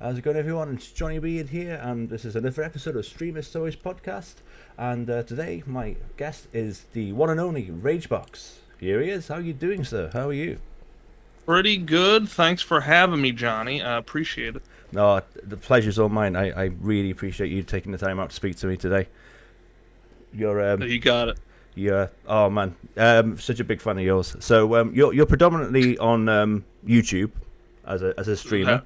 How's it going, everyone? It's Johnny Beard here, and this is another episode of Streamer Stories Podcast. And today, my guest is the one and only Ragebox. Here he is. How are you doing, sir? How are you? Pretty good. Thanks for having me, Johnny. I appreciate it. No, the pleasure's all mine. I really appreciate you taking the time out to speak to me today. You got it. Oh man, such a big fan of yours. So you're predominantly on YouTube as a streamer.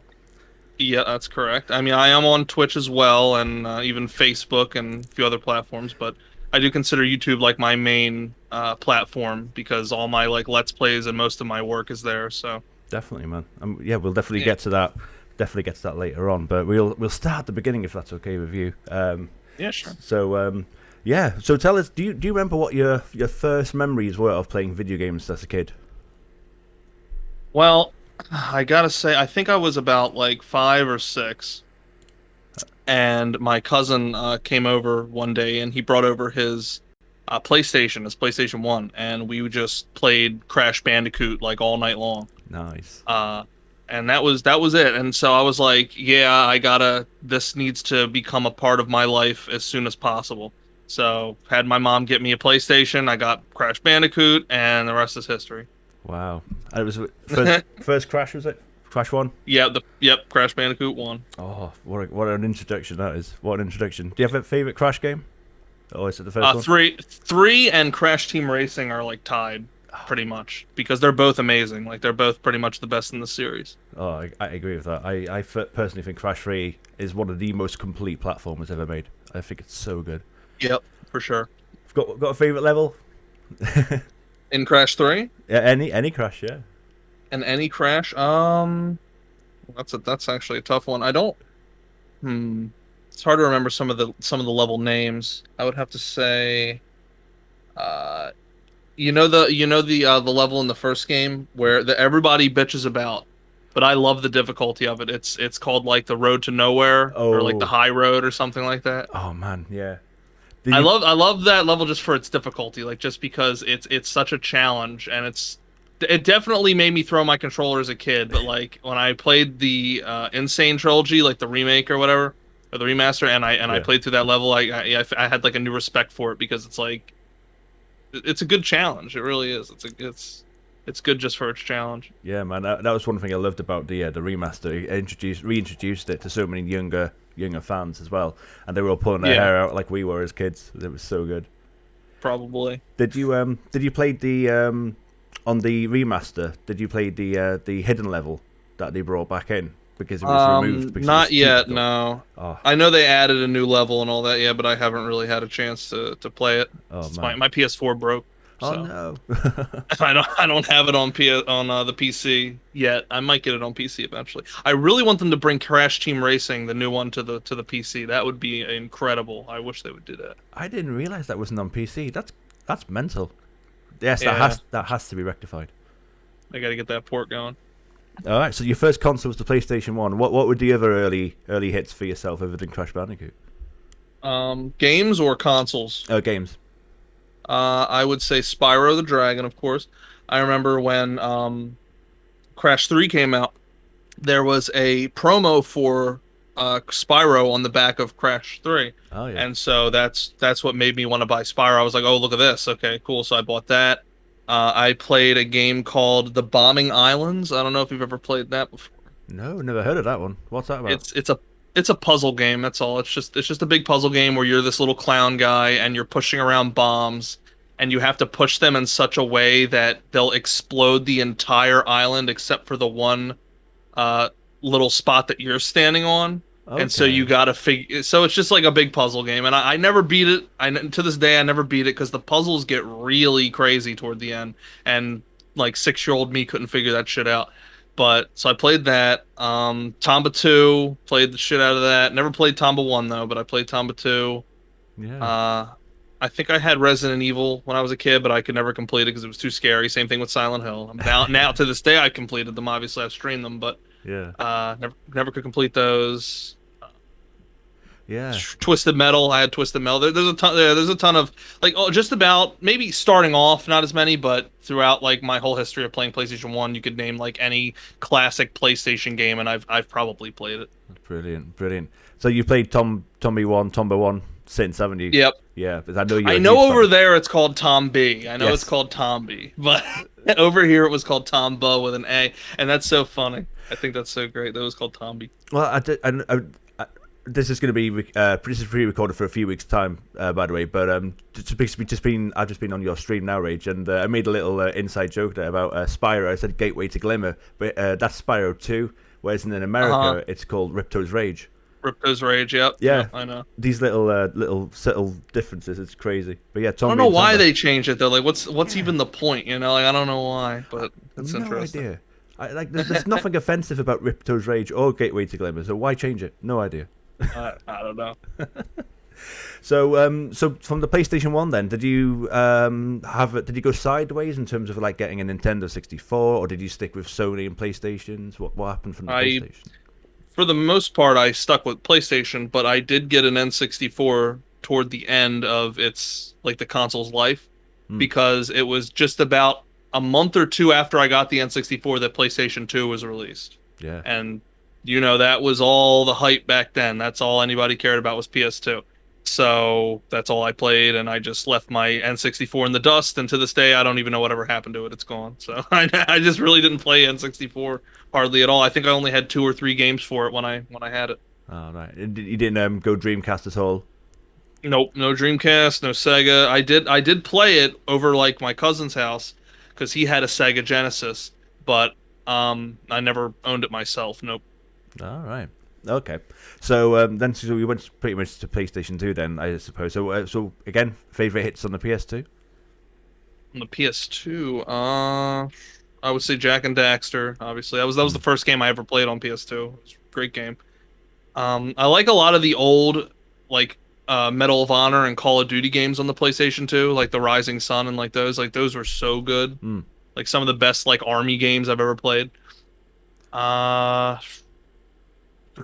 Yeah, that's correct. I mean, I am on Twitch as well, and even Facebook and a few other platforms. But I do consider YouTube like my main platform because all my Let's Plays and most of my work is there. So definitely, man. Yeah, we'll definitely get to that. Definitely get to that later on. But we'll start at the beginning if that's okay with you. Yeah, sure. So yeah. So tell us, do you remember what your first memories were of playing video games as a kid? Well, I gotta say, I think I was about 5 or 6, and my cousin came over one day, and he brought over his PlayStation 1, and we just played Crash Bandicoot all night long. Nice. And that was it. And so I was like, yeah, this needs to become a part of my life as soon as possible. So had my mom get me a PlayStation, I got Crash Bandicoot, and the rest is history. Wow. And it was first Crash, was it? Crash 1? Yeah, Crash Bandicoot 1. Oh, what an introduction that is. What an introduction. Do you have a favorite Crash game? Or is it the first one? Three and Crash Team Racing are tied pretty much because they're both amazing. They're both pretty much the best in the series. Oh, I agree with that. I personally think Crash 3 is one of the most complete platformers ever made. I think it's so good. Yep, for sure. Got a favorite level? In Crash 3? Yeah, any Crash, yeah. And any Crash? That's actually a tough one. I don't. It's hard to remember some of the level names. I would have to say, the level in the first game where everybody bitches about, but I love the difficulty of it. It's called the Road to Nowhere or the High Road or something like that. Oh man, yeah. I love that level just for its difficulty, just because it's such a challenge, and it definitely made me throw my controller as a kid. But when I played the Insane Trilogy, the remake or whatever, or the remaster, and I played through that level, I had a new respect for it because it's a good challenge. It really is. It's good just for its challenge. Yeah, man. That was one thing I loved about the remaster. It reintroduced it to so many younger fans as well, and they were all pulling their hair out like we were as kids. It was so good. Probably. Did you play the on the remaster? Did you play the hidden level that they brought back in because it was removed? Not yet. No. Oh. I know they added a new level and all that. Yeah, but I haven't really had a chance to play it. Oh man. My PS4 broke. Oh so. No! I don't have it on the PC yet. I might get it on PC eventually. I really want them to bring Crash Team Racing, the new one, to the PC. That would be incredible. I wish they would do that. I didn't realize that wasn't on PC. That's mental. Yes, that has to be rectified. I got to get that port going. All right. So your first console was the PlayStation 1. What were the other early hits for yourself other than Crash Bandicoot? Games or consoles? Games. I would say Spyro the Dragon, of course. I remember when Crash 3 came out, there was a promo for Spyro on the back of Crash 3. Oh, yeah. And so that's what made me want to buy Spyro. I was like, oh, look at this. Okay, cool. So I bought that. I played a game called The Bombing Islands. I don't know if you've ever played that before. No, never heard of that one. What's that about? It's a puzzle game, that's all. It's just a big puzzle game where you're this little clown guy and you're pushing around bombs, and you have to push them in such a way that they'll explode the entire island except for the one little spot that you're standing on. Okay. And so you gotta so it's just a big puzzle game, and I never beat it. To this day I never beat it because the puzzles get really crazy toward the end, and 6-year-old me couldn't figure that shit out. But so I played that. Tomba 2, played the shit out of that. Never played Tomba 1 though, but I played Tomba 2. Yeah. I think I had Resident Evil when I was a kid, but I could never complete it because it was too scary. Same thing with Silent Hill. Now to this day I completed them. Obviously I've streamed them, but yeah. Never could complete those. Yeah. Twisted Metal. I had Twisted Metal. There's a ton. There's a ton of like just about maybe starting off, not as many, but throughout like my whole history of playing PlayStation 1, you could name like any classic PlayStation game, and I've probably played it. Brilliant, brilliant. So you played Tombo 1 since, haven't you? Yep. Yeah, because I know you're. I a know huge over fan. there it's called Tom B. I know Yes. it's called Tom B. But over here it was called Tom Bo with an A, and that's so funny. I think that's so great. That was called Tom B. Well, this is going to be this is pre-recorded for a few weeks' time, by the way. But I've just been on your stream now, Rage, and I made a little inside joke there about Spyro. I said Gateway to Glimmer, but that's Spyro 2, whereas in America it's called Ripto's Rage. Ripto's Rage, yep. Yeah. Yep, I know. These little subtle differences, it's crazy. But yeah, I don't know why they changed it though. Like, what's even the point? You know, like I don't know why, but it's interesting. No idea. There's nothing offensive about Ripto's Rage or Gateway to Glimmer, so why change it? No idea. I don't know. So from the PlayStation 1 then, did you did you go sideways in terms of like getting a Nintendo 64, or did you stick with Sony and PlayStations? What happened from the PlayStation? For the most part, I stuck with PlayStation, but I did get an N64 toward the end of its like the console's life, because it was just about a month or two after I got the N64 that PlayStation 2 was released. Yeah. And you know, that was all the hype back then. That's all anybody cared about was PS2. So that's all I played, and I just left my N64 in the dust, and to this day I don't even know whatever happened to it. It's gone. So I just really didn't play N64 hardly at all. I think I only had 2 or 3 games for it when I had it. Oh right. You didn't go Dreamcast at all? Nope, no Dreamcast, no Sega. I did play it over like my cousin's house because he had a Sega Genesis, but I never owned it myself. Nope. All right. Okay. So so we went pretty much to PlayStation 2 then, I suppose. So again, favorite hits on the PS2? On the PS2, I would say Jak and Daxter. Obviously, that was the first game I ever played on PS2. It was a great game. I like a lot of the old like Medal of Honor and Call of Duty games on the PlayStation 2, like the Rising Sun and like those. Like those were so good. Like some of the best like army games I've ever played. The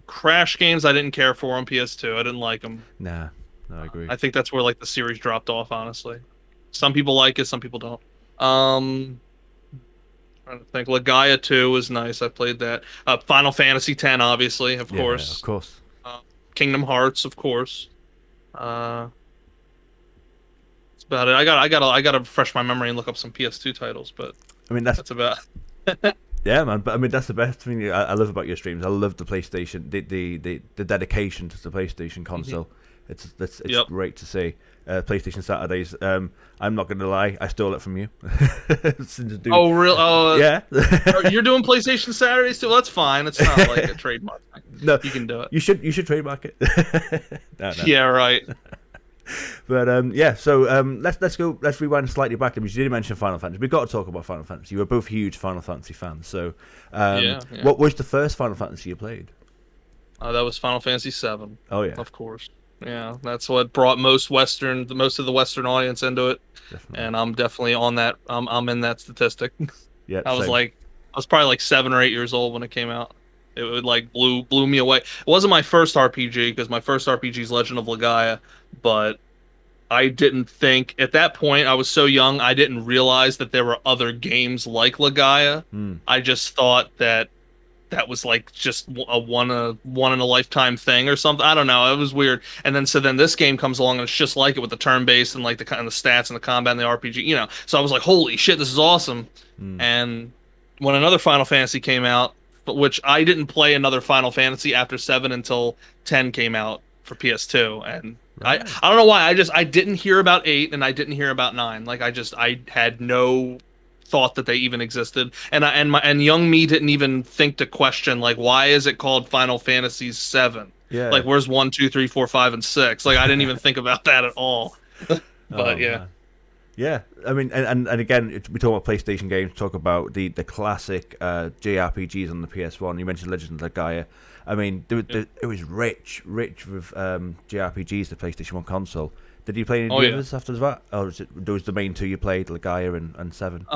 Crash games I didn't care for on PS2. I didn't like them. Nah, no, I agree. I think that's where like the series dropped off. Honestly, some people like it, some people don't. Trying to think. Legaia 2 was nice. I played that. Final Fantasy X, obviously, of course. Of course. Kingdom Hearts, of course. That's about it. I gotta refresh my memory and look up some PS2 titles, but I mean that's about. Yeah, man. But I mean, that's the best thing I love about your streams. I love the PlayStation, the dedication to the PlayStation console. It's Yep. great to see. PlayStation Saturdays. I'm not gonna lie, I stole it from you. Oh, real? Oh, yeah. You're doing PlayStation Saturdays too? Well, that's fine. It's not like a trademark thing. No, you can do it. You should trademark it. No. Yeah, right. But yeah, so let's rewind slightly back. Because you did mention Final Fantasy. We've got to talk about Final Fantasy. You were both huge Final Fantasy fans. So Yeah. What was the first Final Fantasy you played? That was Final Fantasy VII. Oh yeah, of course. Yeah, that's what brought most of the Western audience into it. Definitely. And I'm definitely on that. I'm in that statistic. Yeah, I was probably like 7 or 8 years old when it came out. It would like blew me away. It wasn't my first RPG because my first RPG is Legend of Legaia, but I didn't think at that point, I was so young, I didn't realize that there were other games like Legaia. I just thought that was like just a one in a lifetime thing or something. I don't know. It was weird. And then this game comes along and it's just like it with the turn-based and like the kind of the stats and the combat and the RPG, you know. So I was like, holy shit, this is awesome. And when another Final Fantasy came out, which I didn't play another Final Fantasy after 7 until 10 came out for PS2, and right. I don't know why. I didn't hear about 8 and I didn't hear about 9. Like I had no thought that they even existed, and young me didn't even think to question like, why is it called Final Fantasy 7? Yeah. Like where's 1, 2, 3, 4, 5, and 6? Like I didn't even think about that at all. But yeah. Man. Yeah, I mean, and again, we talk about PlayStation games, talk about the classic JRPGs on the PS1. You mentioned Legend of Legaia. I mean, it was rich with JRPGs, the PlayStation 1 console. Did you play any others after that? Or was it those the main two you played, Legaia and 7?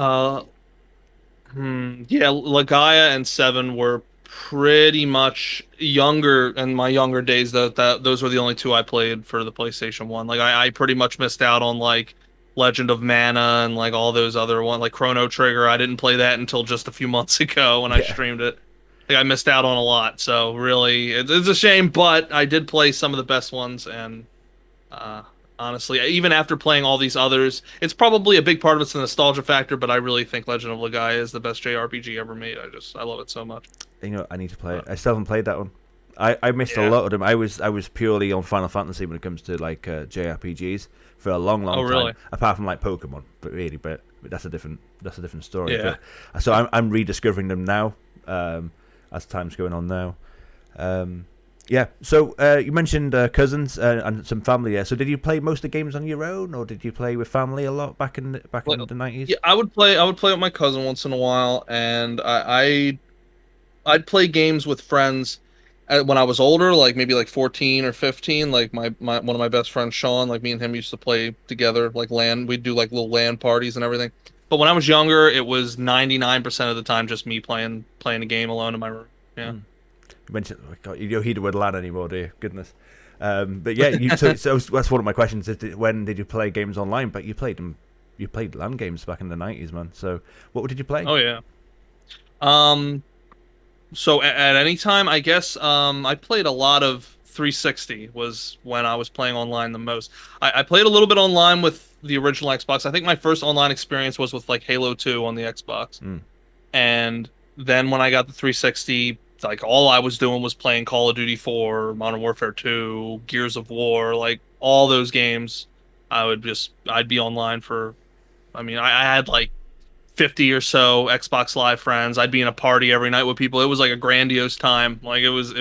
Yeah, Legaia and 7 were pretty much younger in my younger days that those were the only two I played for the PlayStation 1. Like I pretty much missed out on like Legend of Mana and like all those other ones like Chrono Trigger. I didn't play that until just a few months ago when I Yeah. streamed it. Like I missed out on a lot. So really it's a shame, but I did play some of the best ones and uh honestly, even after playing all these others, it's probably a big part of it's the nostalgia factor, but I really think Legend of Legaia is the best JRPG ever made. I love it so much. I need to play it. Uh, I still haven't played that one. I missed a yeah. lot of them. I was purely on Final Fantasy when it comes to like JRPGs for a long, long Oh, time. really? Apart from like Pokemon, but that's a different story. Yeah. So I'm rediscovering them now, as time's going on now. Yeah. So you mentioned cousins and some family there. So did you play most of the games on your own, or did you play with family a lot back in Well, the 90s? yeah, I would play with my cousin once in a while, and I'd play games with friends when I was older, like maybe like 14 or 15. Like my one of my best friends, Sean, like me and him used to play together, like LAN. We'd do like little LAN parties and everything. But when I was younger, it was 99% of the time just me playing a game alone in my room. Yeah. Mm. You mentioned, oh God, you don't hear the word LAN anymore, do you? Goodness. But yeah, so that's one of my questions. When did you play games online? But you played LAN games back in the 90s, man. So what did you play? Oh yeah. Um. So at any time, I guess I played a lot of 360 was when I was playing online the most. I played a little bit online with the original Xbox. I think my first online experience was with like Halo 2 on the Xbox. Mm. And then when I got the 360, like all I was doing was playing Call of Duty 4, Modern Warfare 2, Gears of War, like all those games. I'd be online for. I mean, I had like 50 or so Xbox Live friends. I'd be in a party every night with people. It was like a grandiose time. Like it was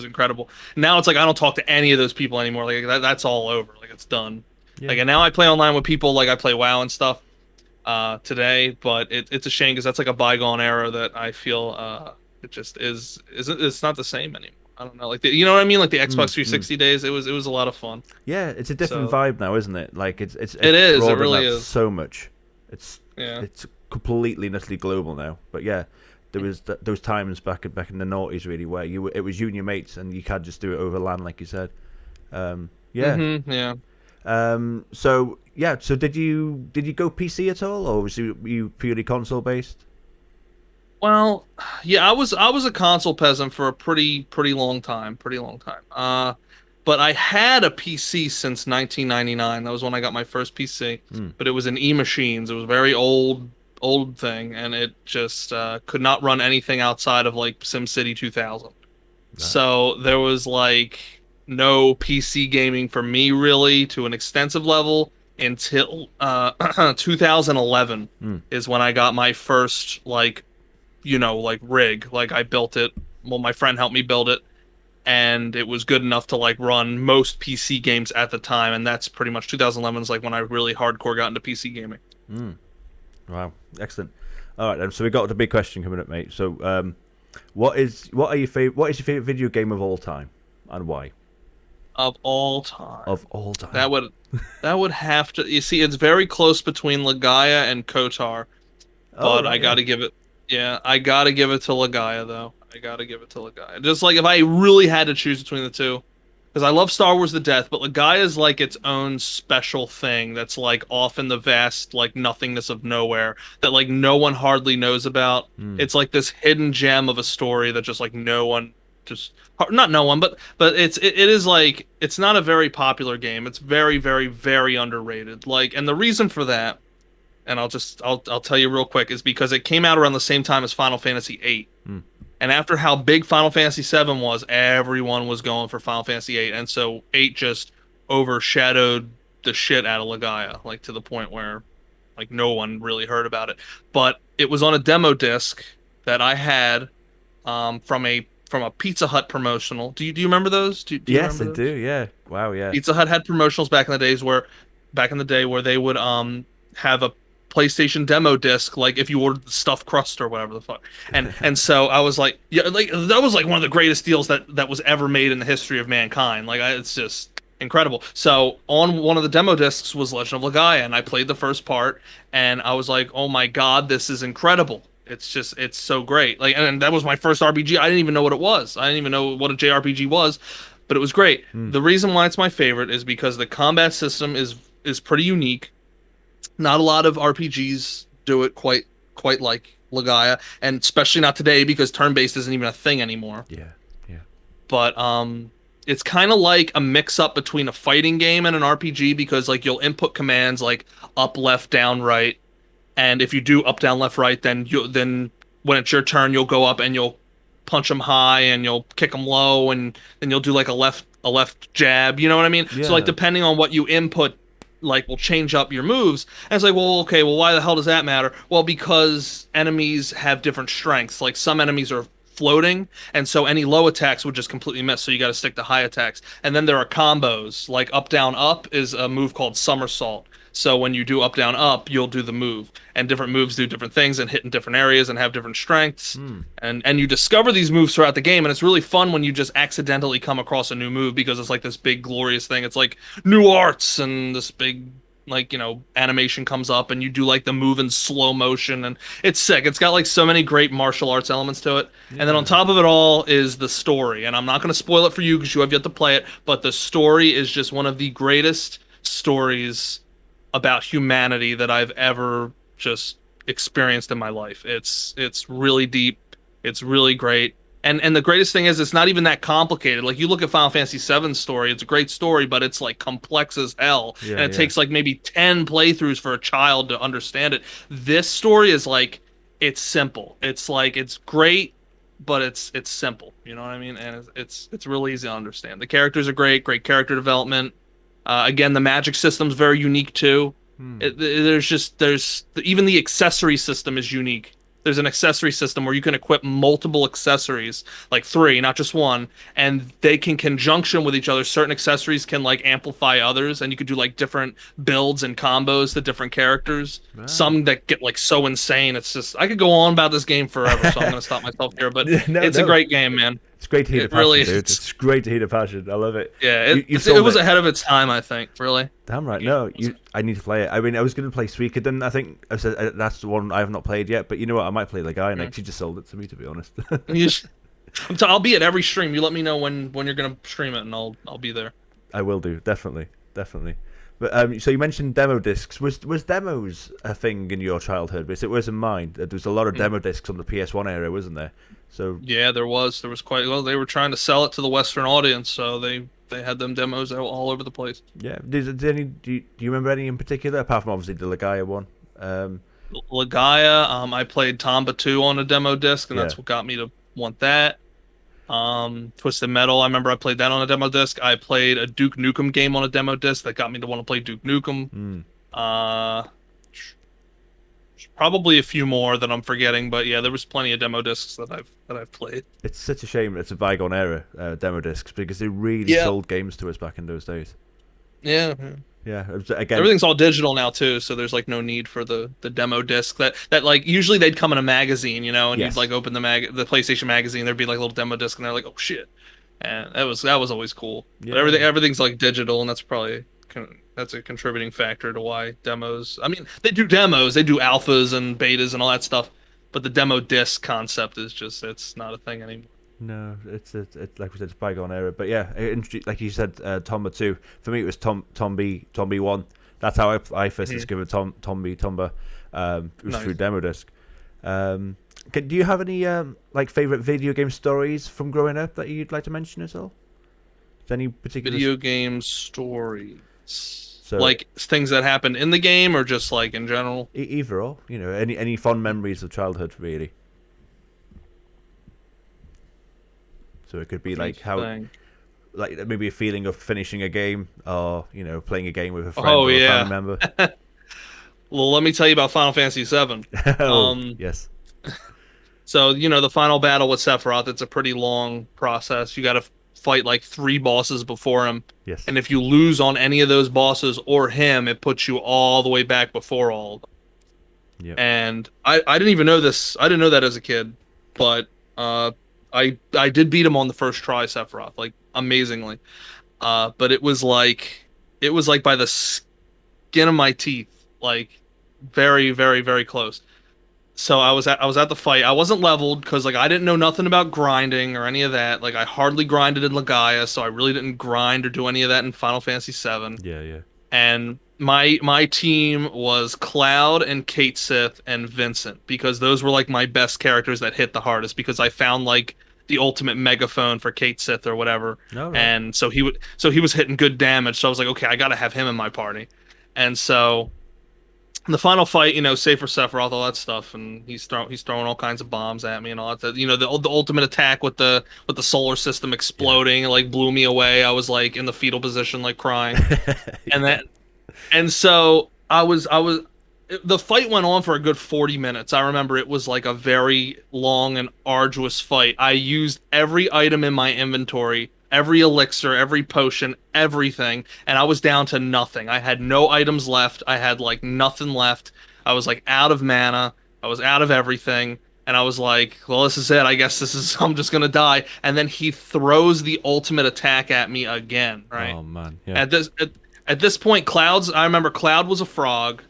incredible. Now it's like I don't talk to any of those people anymore. Like that's all over. Like it's done. Yeah. Like and now I play online with people. Like I play WoW and stuff today, but it's a shame because that's like a bygone era that I feel it just isn't it's not the same anymore. I don't know, like you know what I mean, like the Xbox Mm. 360 days. It was a lot of fun. Yeah, it's a different So vibe now, isn't it? Like it's it is. It broadened really out is. so much. It's Yeah. it's completely and utterly global now. But yeah, there was those times back in the noughties really where it was you and your mates and you can't just do it over LAN like you said. Yeah. Yeah. So yeah. So did you go PC at all, or were you purely console based? Well, yeah, I was a console peasant for a pretty long time, pretty long time. But I had a PC since 1999. That was when I got my first PC. Hmm. But it was an E-Machines. It was a very old thing, and it just could not run anything outside of like SimCity 2000. Right. So there was like no PC gaming for me really to an extensive level until 2011 Hmm. is when I got my first like like rig. Like I built it. Well, my friend helped me build it, and it was good enough to like run most PC games at the time. And that's pretty much 2011 is like when I really hardcore got into PC gaming. Hmm. Wow, excellent. All right, then. So we got the big question coming up, mate. So, what is your favorite video game of all time, and why? Of all time, Of all time. that would have to. You see, it's very close between Legaia and Kotar, Oh, but right, I yeah. gotta give it. Yeah, I gotta give it to Legaia though. I gotta give it to Legaia. Just like if I really had to choose between the two, because I love Star Wars to death, but Legaia is like its own special thing that's like off in the vast like nothingness of nowhere that like no one hardly knows about. Hmm. It's like this hidden gem of a story that just like no one just not no one, but it is like it's not a very popular game. It's very very very underrated. Like, and the reason for that, and I'll tell you real quick, is because it came out around the same time as Final Fantasy VIII. Hmm. And after how big Final Fantasy VII was, everyone was going for Final Fantasy VIII, and so 8 just overshadowed the shit out of Legaia, like to the point where like no one really heard about it. But it was on a demo disc that I had from a Pizza Hut promotional. Do you remember those? Do you Yes, I remember do. those? Yeah. Wow. Yeah. Pizza Hut had promotionals back in the day where they would have a PlayStation demo disc, like if you ordered the stuffed crust or whatever the fuck. And so I was like, yeah, like that was like one of the greatest deals that was ever made in the history of mankind. Like it's just incredible. So on one of the demo discs was Legend of Legaia, and I played the first part, and I was like, oh my god, this is incredible. It's so great. Like, and that was my first RPG. I didn't even know what it was. I didn't even know what a JRPG was, but it was great. Hmm. The reason why it's my favorite is because the combat system is pretty unique. Not a lot of RPGs do it quite like Legaia, and especially not today because turn-based isn't even a thing anymore. Yeah, yeah. But it's kind of like a mix-up between a fighting game and an RPG because like you'll input commands like up, left, down, right, and if you do up, down, left, right, then when it's your turn, you'll go up and you'll punch them high and you'll kick them low, and then you'll do like a left jab. You know what I mean? So like Yeah. depending on what you input, like will change up your moves. And it's like, well, okay, well, why the hell does that matter? Well, because enemies have different strengths. Like some enemies are floating, and so any low attacks would just completely miss. So you got to stick to high attacks. And then there are combos. Like up down up is a move called somersault. So when you do up down up, you'll do the move, and different moves do different things and hit in different areas and have different strengths. Hmm. And you discover these moves throughout the game, and it's really fun when you just accidentally come across a new move because it's like this big glorious thing. It's like new arts, and this big like animation comes up and you do like the move in slow motion, and it's sick. It's got like so many great martial arts elements to it. And then on Yeah. top of it all is the story, and I'm not going to spoil it for you because you have yet to play it, but the story is just one of the greatest stories about humanity that I've ever just experienced in my life. It's really deep. It's really great. And the greatest thing is it's not even that complicated. Like you look at Final Fantasy VII's story, it's a great story, but it's like complex as hell. Yeah, And it yeah. takes like maybe 10 playthroughs for a child to understand it. This story is like it's simple. It's like it's great, but it's simple. You know what I mean? And it's really easy to understand. The characters are great, great character development. Again, the magic system's very unique too. Hmm. There's even the accessory system is unique. There's an accessory system where you can equip multiple accessories, like three, not just one, and they can conjunction with each other. Certain accessories can like amplify others, and you could do like different builds and combos to different characters. Ah. Some that get like so insane. It's just I could go on about this game forever, so I'm gonna stop myself here. But No, it's a no. great game, man. It's great to hear the It really passion, dude. is. It's great to hear the passion. I love it. Yeah, You've it sold was it. ahead of its time, I think. Really. Damn right. No, I need to play it. I mean, I was going to play Suikoden. I think I said that's the one I have not played yet. But you know what? I might play the guy next. You just sold it to me, to be honest. You sh- I'll be at every stream. You let me know when you're gonna stream it, and I'll be there. I will do, definitely, definitely. But so you mentioned demo discs. Was demos a thing in your childhood? Because it was in mine. There was a lot of demo discs on the PS1 era, wasn't there? So Yeah, there was quite well. They were trying to sell it to the Western audience, so they had them demos all over the place. yeah, do you remember any in particular apart from obviously the Legaia one? Um, Legaia, I played Tomba 2 on a demo disc, and yeah, that's what got me to want that. Twisted Metal, I remember I played that on a demo disc. I played a Duke Nukem game on a demo disc that got me to want to play Duke Nukem. mm. Uh, Probably a few more that I'm forgetting, but yeah, there was plenty of demo discs that I've played. It's such a shame it's a bygone era, demo discs, because they really Yeah, sold games to us back in those days. yeah. Yeah, again, Everything's all digital now too, so there's like no need for the demo disc that like usually they'd come in a magazine, and you'd yes, like open the PlayStation magazine, there'd be like a little demo disc, and they're like, oh shit, and that was always cool. But yeah, everything's like digital, and that's probably that's a contributing factor to why demos. I mean, they do demos, they do alphas and betas and all that stuff, but the demo disc concept is just it's not a thing anymore. no, it's like we said, it's bygone era. But yeah, like you said, Tomba 2. For me, it was Tombi 1. That's how I first Mhm. discovered Tomba. It was through Nice. demo disc. Do you have any like favorite video game stories from growing up that you'd like to mention at all? Is there any particular Video game stories. so Like things that happened in the game or just like in general? either or, any fond memories of childhood, really? So it could be Let me like how, think. like maybe a feeling of finishing a game, or playing a game with a friend Oh or a family yeah. member. Well, let me tell you about Final Fantasy VII. Oh Um, yes, so the final battle with Sephiroth, it's a pretty long process. You got to fight like three bosses before him, yes, and if you lose on any of those bosses or him, it puts you all the way back before all of them. yep, And I didn't even know this. I didn't know that as a kid, but I did beat him on the first try, Sephiroth, like amazingly. But it was like by the skin of my teeth, like very, very, very close. So I was at the fight. I wasn't leveled because like I didn't know nothing about grinding or any of that. Like I hardly grinded in Legaia, so I really didn't grind or do any of that in Final Fantasy VII. Yeah, yeah. And my team was Cloud and Kate Sith and Vincent because those were like my best characters that hit the hardest because I found like the ultimate megaphone for Kate Sith or whatever. No, right. And so he was hitting good damage. So I was like, okay, I gotta have him in my party. And so in the final fight, save for Sephiroth, all that stuff, and he's throwing all kinds of bombs at me and all that. The ultimate attack with the solar system exploding, it, like blew me away. I was like in the fetal position, like crying, and that and so the fight went on for a good 40 minutes. I remember it was like a very long and arduous fight. I used every item in my inventory, every elixir, every potion, everything, and I was down to nothing. I had no items left. I had like nothing left. I was like out of mana. I was out of everything. And I was like, well, this is it. I guess I'm just gonna die. And then he throws the ultimate attack at me again, right? Oh man, yeah. At this point, I remember Cloud was a frog,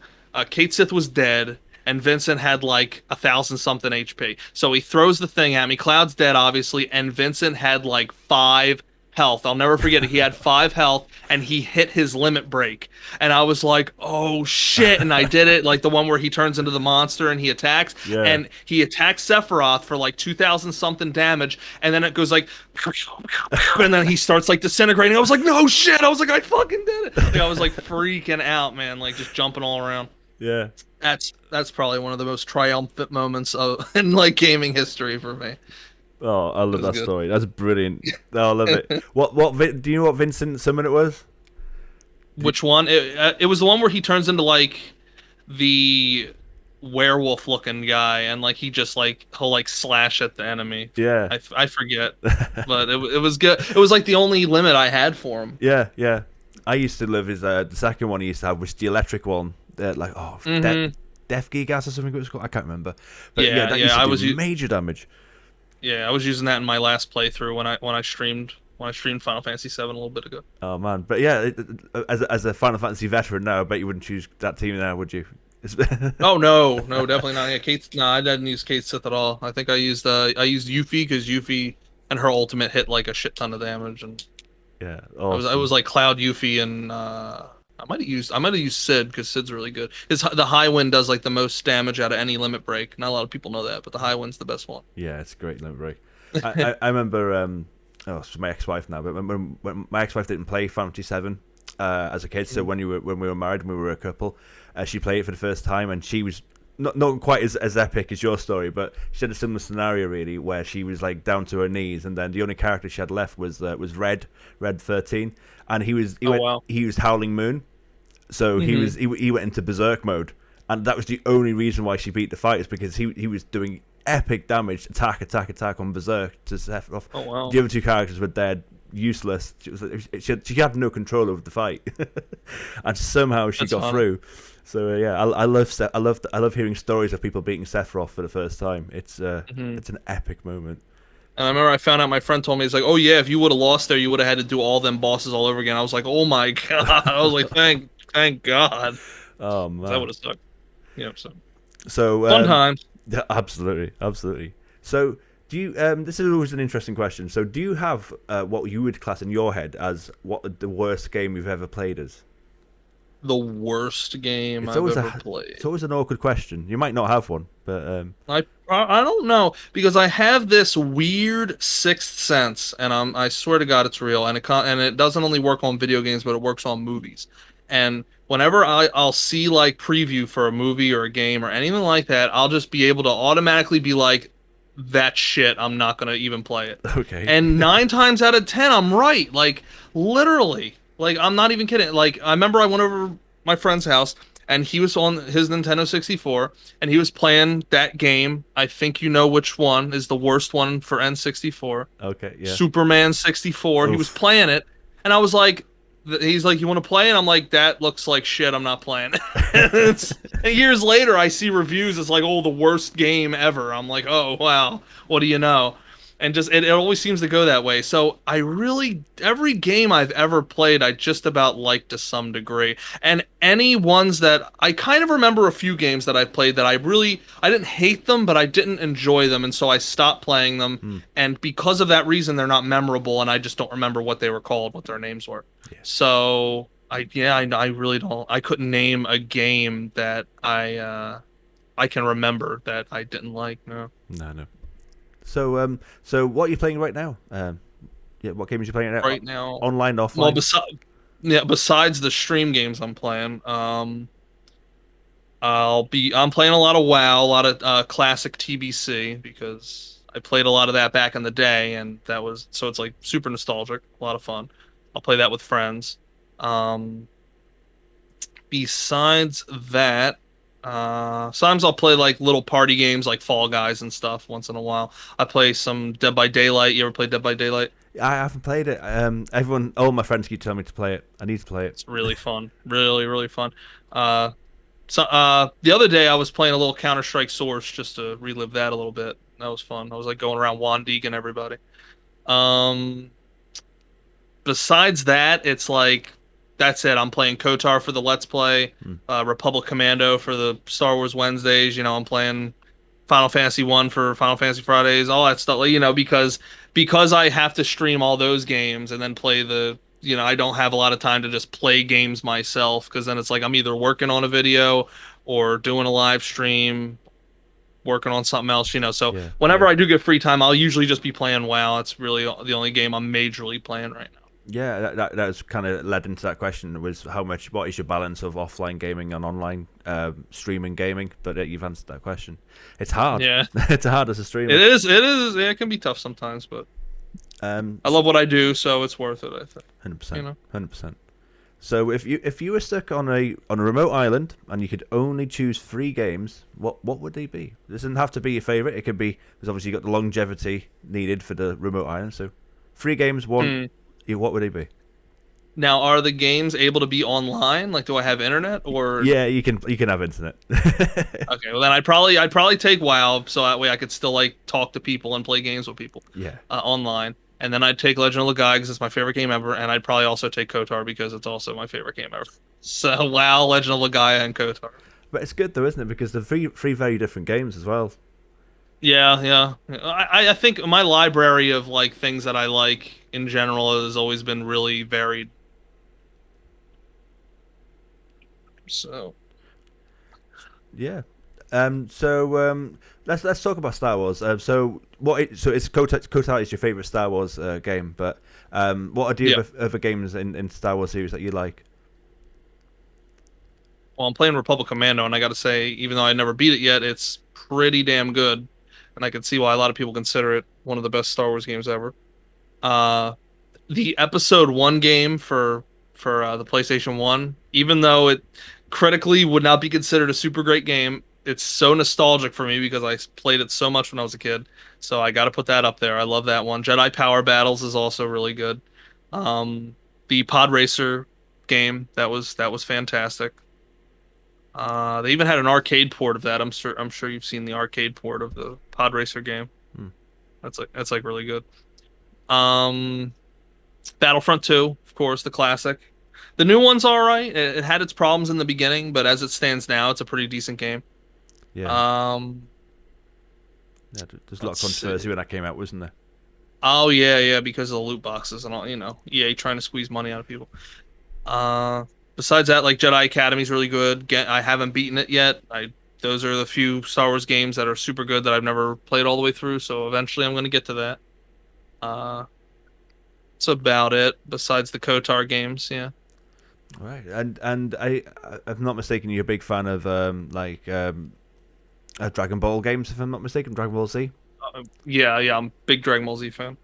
Kate Sith was dead, and Vincent had like 1,000 something HP. So he throws the thing at me. Cloud's dead, obviously, and Vincent had like 5 health. I'll never forget it. He had 5 health, and he hit his limit break. And I was like, oh shit. And I did it, like the one where he turns into the monster and he attacks. Yeah. And he attacks Sephiroth for like 2,000 something damage. And then it goes like, and then he starts like disintegrating. I was like, no shit. I was like, I fucking did it. Like, I was like freaking out, man. Like just jumping all around. Yeah. That's probably one of the most triumphant moments in like gaming history for me. Oh, I love that good. story. That's brilliant. Oh, I love it. Do you know what Vincent summon it was? Which one? It was the one where he turns into like the werewolf looking guy and like he'll like slash at the enemy. Yeah. I forget, but it was good. It was like the only limit I had for him. Yeah, yeah. I used to love his the second one he used to have was the electric one. Like Death Gigas or something it was called. I can't remember. But yeah, that used to do major damage. Yeah, I was using that in my last playthrough when I streamed Final Fantasy VII a little bit ago. Oh man, but yeah, as a Final Fantasy veteran now, I bet you wouldn't choose that team now, would you? Oh no, definitely not. Yeah, I didn't use Kate Sith at all. I think I used Yuffie because Yuffie and her ultimate hit like a shit ton of damage, and yeah, I was like Cloud, Yuffie, and I might have used Sid because Sid's really good. The high wind does like the most damage out of any limit break. Not a lot of people know that, but the high wind's the best one. Yeah, it's a great limit break. I remember it's my ex-wife now, but when my ex-wife didn't play Final Fantasy VII as a kid, so when we were married and we were a couple, she played it for the first time, and she was not quite as epic as your story, but she had a similar scenario really, where she was like down to her knees, and then the only character she had left was Red 13, and he was Howling Moon, so he went into berserk mode, and that was the only reason why she beat the fight, is because he was doing epic damage, attack on berserk to Sephiroth. Oh wow! The other two characters were dead, useless. She had no control over the fight, and somehow she got through. So yeah, I love hearing stories of people beating Sephiroth for the first time. It's it's an epic moment. And I remember I found out, my friend told me, he's like, oh yeah, if you would have lost there, you would have had to do all them bosses all over again. I was like, oh my god. I was like, thank God. Oh man, that would have sucked. Yeah, so fun times. Yeah, absolutely. So do you? This is always an interesting question. So do you have what you would class in your head as what the worst game you've ever played is? The worst game I've ever played. It's always an awkward question. You might not have one, but I don't know, because I have this weird sixth sense, and I swear to God it's real, and it doesn't only work on video games, but it works on movies. And whenever I'll see like preview for a movie or a game or anything like that, I'll just be able to automatically be like, that shit, I'm not gonna even play it. Okay. And 9 times out of 10, I'm right. Like literally. Like, I'm not even kidding. Like, I remember I went over my friend's house, and he was on his Nintendo 64, and he was playing that game. I think you know which one is the worst one for N64. Okay, yeah. Superman 64. Oof. He was playing it, and I was like, he's like, you want to play? And I'm like, that looks like shit. I'm not playing. And years later, I see reviews. It's like, oh, the worst game ever. I'm like, oh, wow. What do you know? and just it always seems to go that way. So I really every game I've ever played, I just about like to some degree. And any ones that I kind of remember a few games that I played that I didn't hate them, but I didn't enjoy them, and so I stopped playing them. Hmm. And because of that reason, they're not memorable, and I just don't remember what they were called, what their names were. Yeah. So I really don't. I couldn't name a game that I can remember that I didn't like. No. No, no. So what are you playing right now? Yeah, what games are you playing right now? Right now, Online, well, offline? besides the stream games I'm playing, I'm playing a lot of WoW, a lot of classic TBC because I played a lot of that back in the day, and that was so it's like super nostalgic, a lot of fun. I'll play that with friends. Um, Besides that, sometimes I'll play like little party games like Fall Guys and stuff once in a while. I play some Dead by Daylight. You ever play Dead by Daylight? I haven't played it. All my friends keep telling me to play it. I need to play it. It's really fun, really really fun. Uh, the other day I was playing a little Counter Strike Source just to relive that a little bit. That was fun. I was like going around Wandig and everybody. Um, Besides that, it's like that's it. I'm playing KOTOR for the Let's Play, Hmm. Republic Commando for the Star Wars Wednesdays. I'm playing Final Fantasy 1 for Final Fantasy Fridays, all that stuff. Like, because I have to stream all those games and then play I don't have a lot of time to just play games myself because then it's like I'm either working on a video or doing a live stream, working on something else. So Yeah, whenever yeah. I do get free time, I'll usually just be playing WoW. It's really the only game I'm majorly playing right now. Yeah, that's kind of led into that question was what is your balance of offline gaming and online streaming gaming? But you've answered that question. It's hard. Yeah, It's hard as a streamer. it is. It is. Yeah, it can be tough sometimes, but I love what I do, so it's worth it. I think. 100%, 100%. So if you were stuck on a remote island and you could only choose 3 games, what would they be? It doesn't have to be your favorite. It could be because obviously you got the longevity needed for the remote island. So 3 games, one. What would they be? Now, are the games able to be online? Like, do I have internet or? Yeah, you can have internet. Okay, well then I'd probably take WoW, so that way I could still like talk to people and play games with people Yeah. online. And then I'd take Legend of Legaia because it's my favorite game ever, and I'd probably also take KOTOR because it's also my favorite game ever. So WoW, Legend of Legaia, and KOTOR. But it's good though, isn't it? Because they're three very different games as well. Yeah, yeah. I think my library of like things that I like in general has always been really varied. So Yeah. Let's talk about Star Wars. So it's KOTOR is your favorite Star Wars game, but what are the yeah. other games in Star Wars series that you like? Well, I'm playing Republic Commando, and I got to say, even though I never beat it yet, it's pretty damn good, and I can see why a lot of people consider it one of the best Star Wars games ever. Uh, the Episode One game for the PlayStation One, even though it critically would not be considered a super great game, it's so nostalgic for me because I played it so much when I was a kid. So I got to put that up there. I love that one. Jedi Power Battles is also really good. The Pod Racer game that was fantastic. They even had an arcade port of that. I'm sure you've seen the arcade port of the Pod Racer game. Hmm. That's like really good. Um, Battlefront 2, of course, the classic. The new one's all right. It had its problems in the beginning, but as it stands now, it's a pretty decent game. Yeah. Um, Yeah, there's a lot of let's controversy see. when that came out, wasn't there? Oh yeah, yeah, because of the loot boxes and all, EA trying to squeeze money out of people. Uh, Besides that, like Jedi Academy's really good. I haven't beaten it yet. Those are the few Star Wars games that are super good that I've never played all the way through. So eventually, I'm going to get to that. Uh, that's about it. Besides the KOTOR games, yeah. Right. And if I'm not mistaken, you're a big fan of Dragon Ball games, if I'm not mistaken, Dragon Ball Z. Yeah, yeah. I'm a big Dragon Ball Z fan.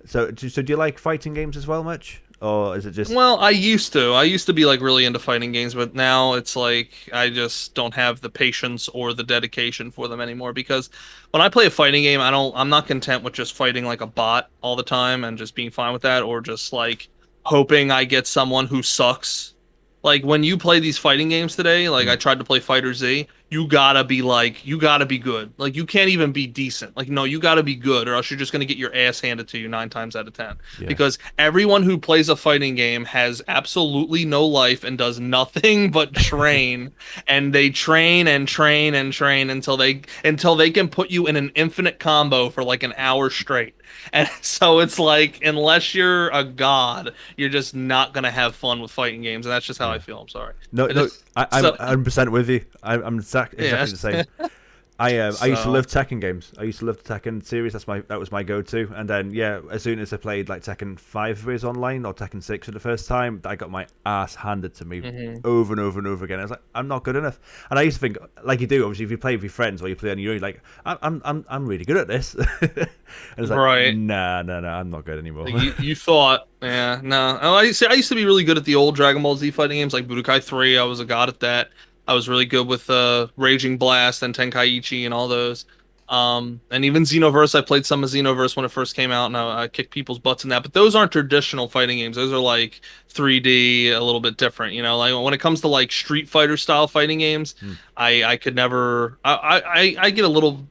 So do you like fighting games as well much, or is it just? Well, I used to. I used to be like really into fighting games, but now it's like I just don't have the patience or the dedication for them anymore because when I play a fighting game, I'm not content with just fighting like a bot all the time and just being fine with that or just like hoping I get someone who sucks. Like when you play these fighting games today, like I tried to play Fighter Z, you gotta be like, you gotta be good. Like you can't even be decent. Like no, you gotta be good, or else you're just gonna get your ass handed to you 9 times out of 10. Yeah. Because everyone who plays a fighting game has absolutely no life and does nothing but train, and they train and train and train until they can put you in an infinite combo for like an hour straight. And so it's like, unless you're a god, you're just not gonna have fun with fighting games, and that's just how I Yeah. feel. I'm sorry. No, I no, just I'm so 100% with you. I'm yeah. exactly the same. I used to So love Tekken games. I used to love the Tekken series. That was my go-to. And then yeah, as soon as I played like Tekken 5 was online or Tekken 6 for the first time, I got my ass handed to me mhm. over and over and over again. I was like, I'm not good enough. And I used to think, like you do, obviously, if you play with your friends or you play on your own, like I'm really good at this. And it's like, Right. nah, I'm not good anymore. Like you thought, yeah, no. Oh, I used to be really good at the old Dragon Ball Z fighting games, like Budokai 3. I was a god at that. I was really good with Raging Blast and Tenkaichi and all those. And even Xenoverse. I played some of Xenoverse when it first came out, and I kicked people's butts in that. But those aren't traditional fighting games. Those are like 3D, a little bit different. You know, like when it comes to like Street Fighter style fighting games, Hmm. I could never. I get a little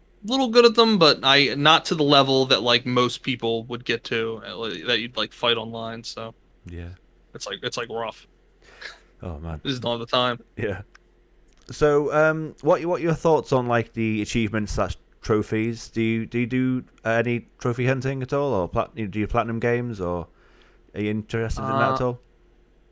good at them, but I not to the level that like most people would get to that you'd like fight online. So Yeah. it's like rough. Oh man. I just don't have the time. Yeah. So, what are your thoughts on like the achievements slash trophies? Do any trophy hunting at all, or do you platinum games, or are you interested in that Uh, at all?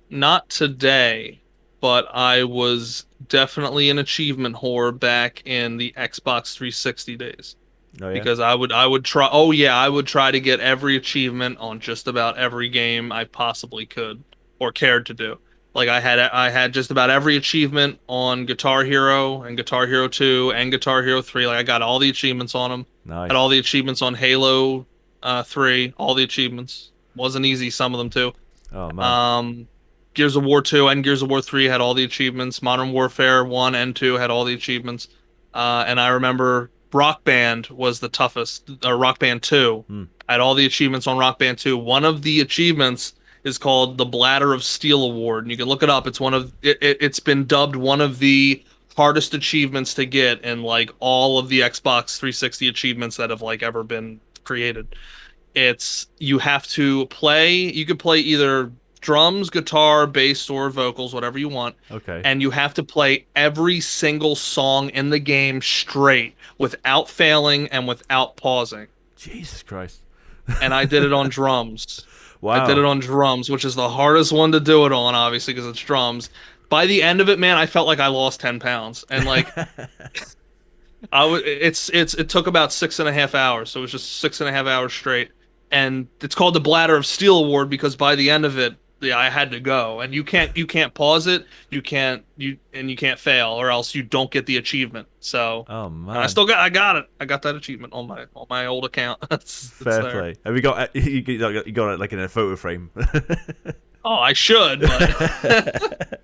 Not today, but I was definitely an achievement whore back in the Xbox 360 days. Oh yeah. Because I would try, oh yeah, I would try to get every achievement on just about every game I possibly could or cared to do. Like I had just about every achievement on Guitar Hero and Guitar Hero 2 and Guitar Hero 3. Like I got all the achievements on them. Had Nice. all the achievements on Halo 3, all the achievements. Wasn't easy, some of them too. Oh man. Um Gears of War 2 and Gears of War 3 had all the achievements. Modern Warfare 1 and 2 had all the achievements. And I remember Rock Band was the toughest. Rock Band 2 Hmm. I had all the achievements on Rock Band 2. One of the achievements is called the Bladder of Steel Award, and you can look it up. It's one of it's been dubbed one of the hardest achievements to get in like all of the Xbox 360 achievements that have like ever been created. It's you have to play. You could play either drums, guitar, bass, or vocals, whatever you want, Okay. and you have to play every single song in the game straight without failing and without pausing. Jesus Christ. And I did it on drums. I did it Wow. on drums, which is the hardest one to do it on, obviously, because it's drums. By the end of it, man, I felt like I lost 10 pounds, and like it took about 6.5 hours, so it was just 6.5 hours straight, and it's called the Bladder of Steel Award because by the end of it, yeah, I had to go, and you can't pause it, you can't fail, or else you don't get the achievement. So Oh and man. I got it, I got that achievement on my old account. It's Fair there. play. Have you got you got it like in a photo frame? Oh, I should, but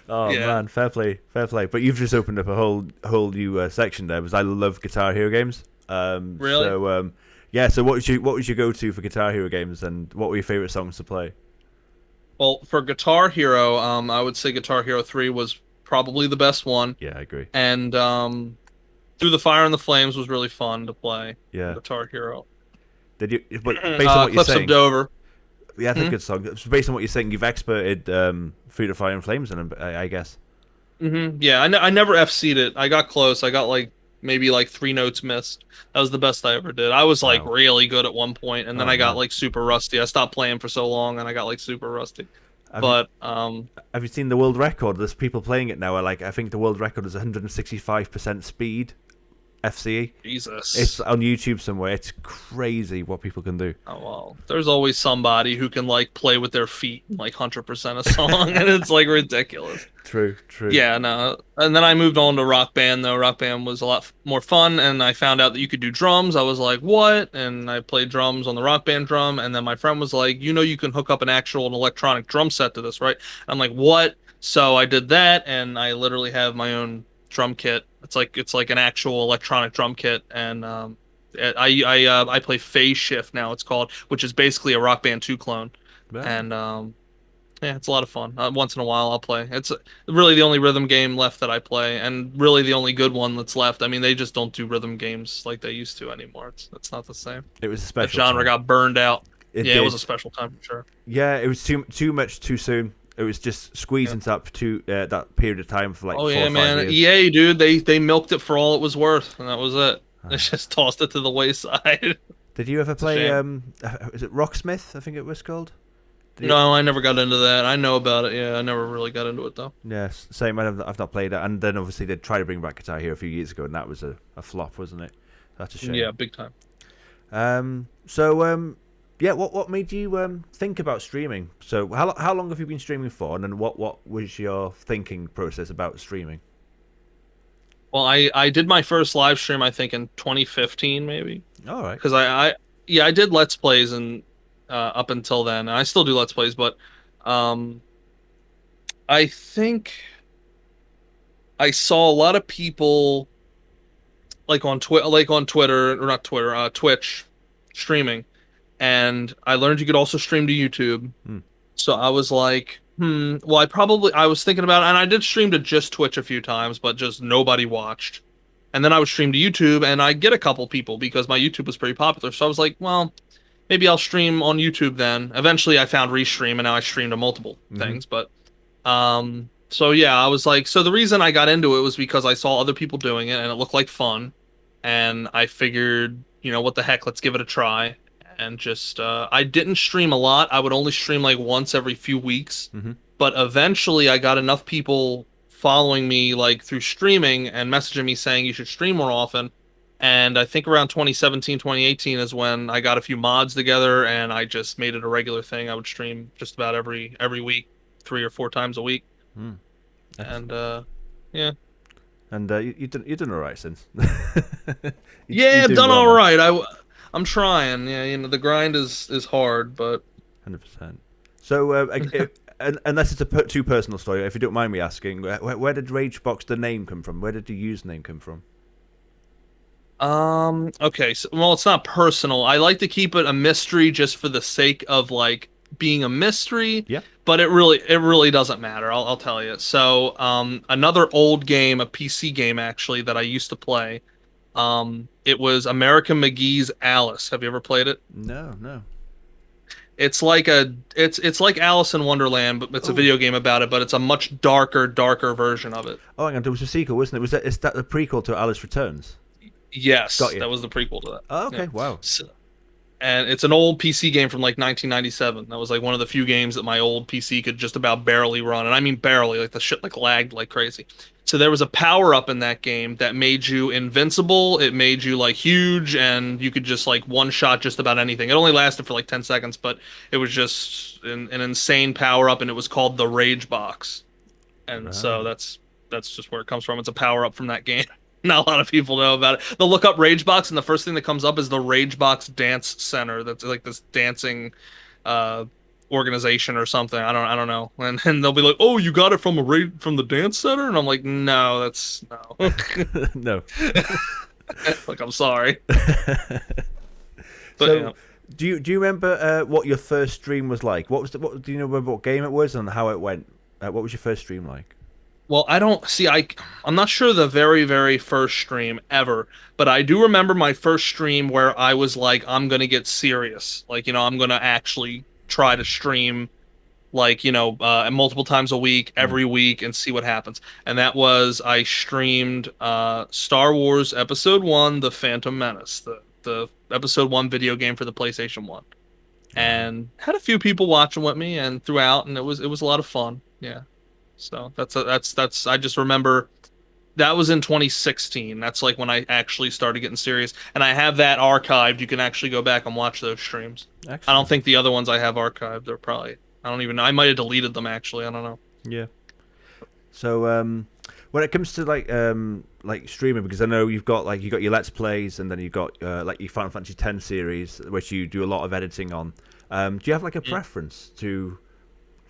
Oh yeah, man, fair play. But you've just opened up a whole new section there because I love Guitar Hero games. really. Yeah. So what was your go to for Guitar Hero games, and what were your favorite songs to play? Well, for Guitar Hero, I would say Guitar Hero 3 was probably the best one, Yeah, I agree. and Through the Fire and the Flames was really fun to play. Yeah. Guitar Hero. Did you? But based on what you're Cliffs of saying, Dover. yeah, that's a Hmm? good song. So based on what you're saying, you've experted Through the Fire and Flames, and I guess. Yeah, I never FC'd it. I got close. I got like maybe like 3 notes missed. That was the best I ever did. I was like Wow. really good at one point, and then Oh I got man. like super rusty. I stopped playing for so long, and I got like super rusty. Have you But have you seen the world record? There's people playing it now. Are like I think the world record is 165% speed. FCE. It's Jesus. on YouTube somewhere. It's crazy what people can do. Oh well, there's always somebody who can like play with their feet like 100% a song, and it's like ridiculous. True, true. Yeah, no. And then I moved on to Rock Band though. Rock Band was a lot more fun, and I found out that you could do drums. I was like, "What?" And I played drums on the Rock Band drum, and then my friend was like, "You know, you can hook up an actual an electronic drum set to this, right?" I'm like, "What?" So I did that, and I literally have my own drum kit. It's like an actual electronic drum kit, and I play Phase Shift now. It's called, which is basically a Rock Band 2 clone, Yeah. and Yeah, it's a lot of fun. Once in a while, I'll play. It's really the only rhythm game left that I play, and really the only good one that's left. I mean, they just don't do rhythm games like they used to anymore. It's not the same. It was a That special genre time. got burned out. It Yeah, it was a did. special time for sure. Yeah, it was too much too soon. It was just squeezed Yeah. into that period of time for like Oh four yeah, or five man. years. EA, dude, they milked it for all it was worth, and that was it. They Ah. just tossed it to the wayside. Did you ever It's a play? shame. Is it Rocksmith? I think it was called. Did you? No, I never got into that. I know about it. Yeah, I never really got into it though. Yes, same. I've not played it. And then obviously they tried to bring back Guitar Hero a few years ago, and that was a flop, wasn't it? That's a shame. Yeah, big time. Yeah. What made you think about streaming? So how long have you been streaming for? And then what was your thinking process about streaming? Well, I did my first live stream I think in 2015 maybe. All right. Because yeah, I did Let's Plays and up until then. I still do Let's Plays, but um I think I saw a lot of people like on Twitter, or not Twitter, Twitch streaming, and I learned you could also stream to YouTube. Hmm. So I was like, well, I was thinking about it, and I did stream to just Twitch a few times, but just nobody watched. And then I would stream to YouTube, and I get a couple people because my YouTube was pretty popular. So I was like, well, maybe I'll stream on YouTube then. Eventually, I found Restream, and now I stream to multiple things. But so yeah, I was like, so the reason I got into it was because I saw other people doing it, and it looked like fun, and I figured, what the heck, let's give it a try. And just I didn't stream a lot. I would only stream like once every few weeks. Mm-hmm. But eventually, I got enough people following me like through streaming and messaging me saying you should stream more often. And I think around 2017, 2018 is when I got a few mods together and I just made it a regular thing. I would stream just about every week, 3 or 4 times a week. Mm. And yeah. And you've done all right since. Yeah, You're I've doing done well all now. right. I'm trying. Yeah, the grind is hard, but 100%. So, unless it's a too personal story, if you don't mind me asking, where did Ragebox the name come from? Where did the username come from? okay, so, well, it's not personal. I like to keep it a mystery just for the sake of like being a mystery. Yeah. But it really doesn't matter. I'll tell you. So, another old game, a PC game actually that I used to play. It was American McGee's Alice. Have you ever played it? No, no. It's like Alice in Wonderland, but it's a Oh. video game about it, but it's a much darker version of it. Oh, hang on, there was a sequel, wasn't it? Is that the prequel to Alice Returns? Yes, Got you. that was the prequel to that. Oh, okay, Yeah. wow. And it's an old PC game from like 1997. That was like one of the few games that my old PC could just about barely run, and I mean barely. Like the shit like lagged like crazy. So there was a power up in that game that made you invincible. It made you like huge, and you could just like one shot just about anything. It only lasted for like 10 seconds, but it was just an insane power up, and it was called the Rage Box. And so Right. that's just where it comes from. It's a power up from that game. Not a lot of people know about it. They'll look up Ragebox, and the first thing that comes up is the Ragebox Dance Center. That's like this dancing uh, organization or something. I don't know. And they'll be like, "Oh, you got it from from the dance center?" And I'm like, "No, that's no." No. Like, I'm sorry. But So, yeah. do you remember what your first stream was like? What do you remember what game it was and how it went? What was your first stream like? Well, I don't see. I'm not sure the very first stream ever, but I do remember my first stream where I was like, I'm gonna get serious. Like, I'm gonna actually try to stream, like, multiple times a week, every week, and see what happens. And that was I streamed Star Wars Episode One: The Phantom Menace, the Episode One video game for the PlayStation One, and had a few people watching with me and throughout, and it was a lot of fun. Yeah. So that's I just remember that was in 2016. That's like when I actually started getting serious, and I have that archived. You can actually go back and watch those streams. I don't Excellent. think the other ones I have archived. They're probably I don't even know. I might have deleted them actually. I don't know. Yeah. So when it comes to like streaming, because I know you got your Let's Plays and then you've got like your Final Fantasy X series, which you do a lot of editing on. Do you have like a preference to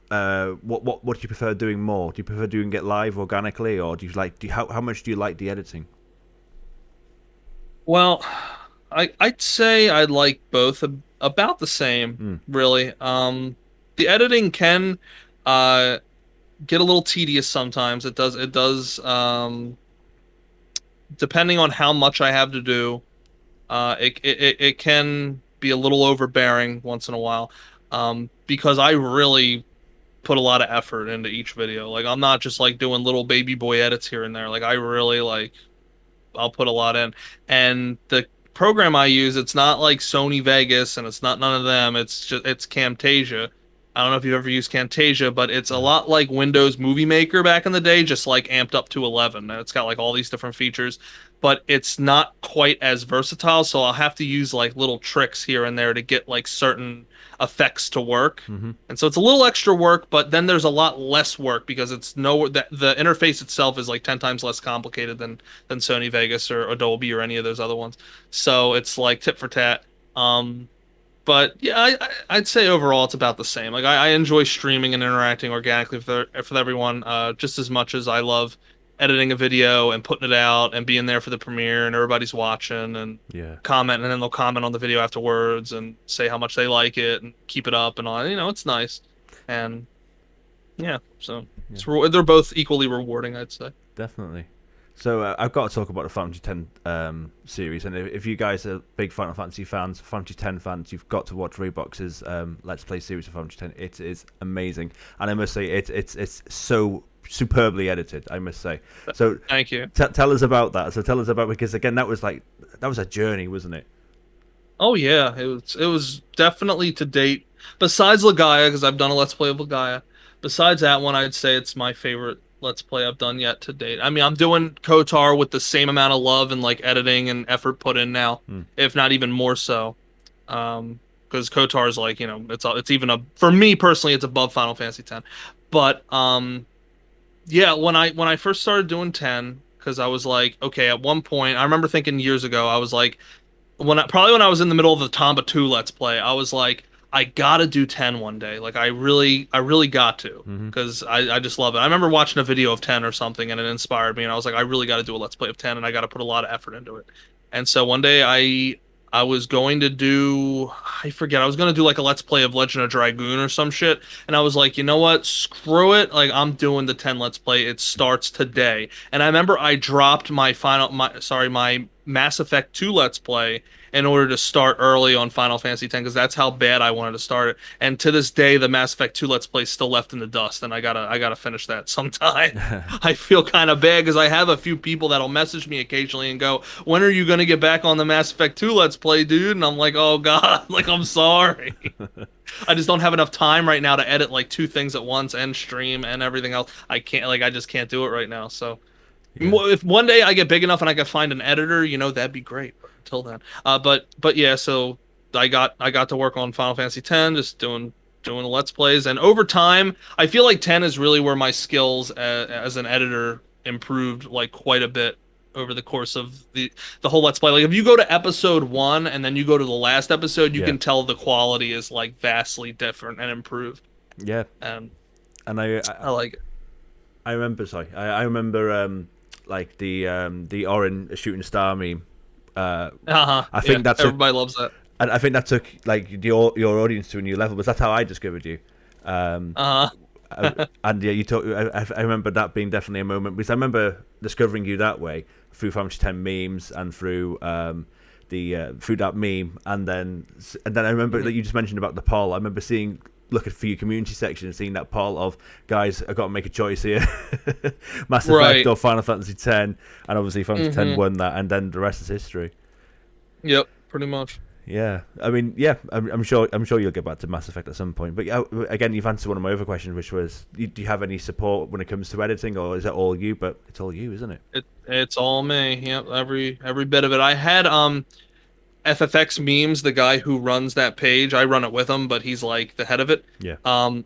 what do you prefer doing more? Do you prefer doing it live organically, or how much do you like the editing? Well, I'd say I like both about the same, really. The editing can uh, get a little tedious sometimes. It does. Depending on how much I have to do, it can be a little overbearing once in a while, because I really put a lot of effort into each video. Like I'm not just like doing little baby boy edits here and there. Like I really like I'll put a lot in. And the program I use, it's not like Sony Vegas and it's not none of them. It's Camtasia. I don't know if you've ever used Camtasia, but it's a lot like Windows Movie Maker back in the day, just like amped up to 11. And it's got like all these different features, but it's not quite as versatile. So I'll have to use like little tricks here and there to get like certain effects to work. Hmm. And so it's a little extra work, but then there's a lot less work because it's no the interface itself is like 10 times less complicated than Sony Vegas or Adobe or any of those other ones. So it's like tit for tat. But yeah, I'd say overall it's about the same. Like I enjoy streaming and interacting organically with everyone just as much as I love editing a video and putting it out and being there for the premiere and everybody's watching and Yeah. comment, and then they'll comment on the video afterwards and say how much they like it and keep it up and all. You know, it's nice. And yeah, so they're both equally rewarding, I'd say. Definitely. So I've got to talk about the Final Fantasy X series, and if you guys are big Final Fantasy fans, Final Fantasy X fans, you've got to watch Reebox's Let's Play series of Final Fantasy X. It is amazing, and I must say it's so superbly edited. I must say. So Thank you. tell us about that. So tell us about, because again that was a journey, wasn't it? Oh yeah, it was definitely to date. Besides Legaia, because I've done a Let's Play of Legaia. Besides that one, I'd say it's my favorite Let's Play I've done yet to date. I mean, I'm doing KOTOR with the same amount of love and like editing and effort put in now, if not even more so. Because KOTOR is like, it's even for me personally, it's above Final Fantasy X. But yeah, when I first started doing 10, because I was like, okay, at one point, I remember thinking years ago, I was like, probably when I was in the middle of the Tomba 2 Let's Play, I was like, I gotta do 10 one day. Like I really got to, because I just love it. I remember watching a video of 10 or something and it inspired me, and I was like, I really got to do a Let's Play of 10, and I got to put a lot of effort into it. And so one day I was going to do, I forget, I was going to do like a Let's Play of Legend of Dragoon or some shit. And I was like, you know what? Screw it. Like, I'm doing the 10 Let's Play. It starts today. And I remember I dropped my Mass Effect 2 Let's Play in order to start early on Final Fantasy X, because that's how bad I wanted to start it. And to this day, the Mass Effect 2 Let's Play is still left in the dust, and I gotta finish that sometime. I feel kind of bad because I have a few people that'll message me occasionally and go, "When are you gonna get back on the Mass Effect 2 Let's Play, dude?" And I'm like, "Oh God, like I'm sorry." I just don't have enough time right now to edit like two things at once and stream and everything else. I just can't do it right now. So if one day I get big enough and I can find an editor, that'd be great. But until then, but yeah, so I got to work on Final Fantasy X, just doing the Let's Plays, and over time, I feel like 10 is really where my skills as an editor improved like quite a bit over the course of the whole Let's Play. Like if you go to episode 1 and then you go to the last episode, you can tell the quality is like vastly different and improved. Yeah, And I like it. I remember. Sorry, I remember like the orange shooting star meme. I think that's everybody loves that. And I think that took like your audience to a new level. But that's how I discovered you. And yeah, you talk. I remember that being definitely a moment, because I remember discovering you that way through Final Fantasy X memes and through through that meme, and then I remember that you just mentioned about the poll. I remember looking for your community section and seeing that poll of, guys, I've got to make a choice here. Mass Effect or Final Fantasy X, and obviously Final Fantasy X won that, and then the rest is history. Yep, pretty much. Yeah, I mean, yeah, I'm sure you'll get back to Mass Effect at some point. But yeah, again, you've answered one of my other questions, which was, do you have any support when it comes to editing, or is it all you? But it's all you, isn't it? It's all me. Yep, every bit of it. I had FFX Memes, the guy who runs that page. I run it with him, but he's like the head of it. Yeah.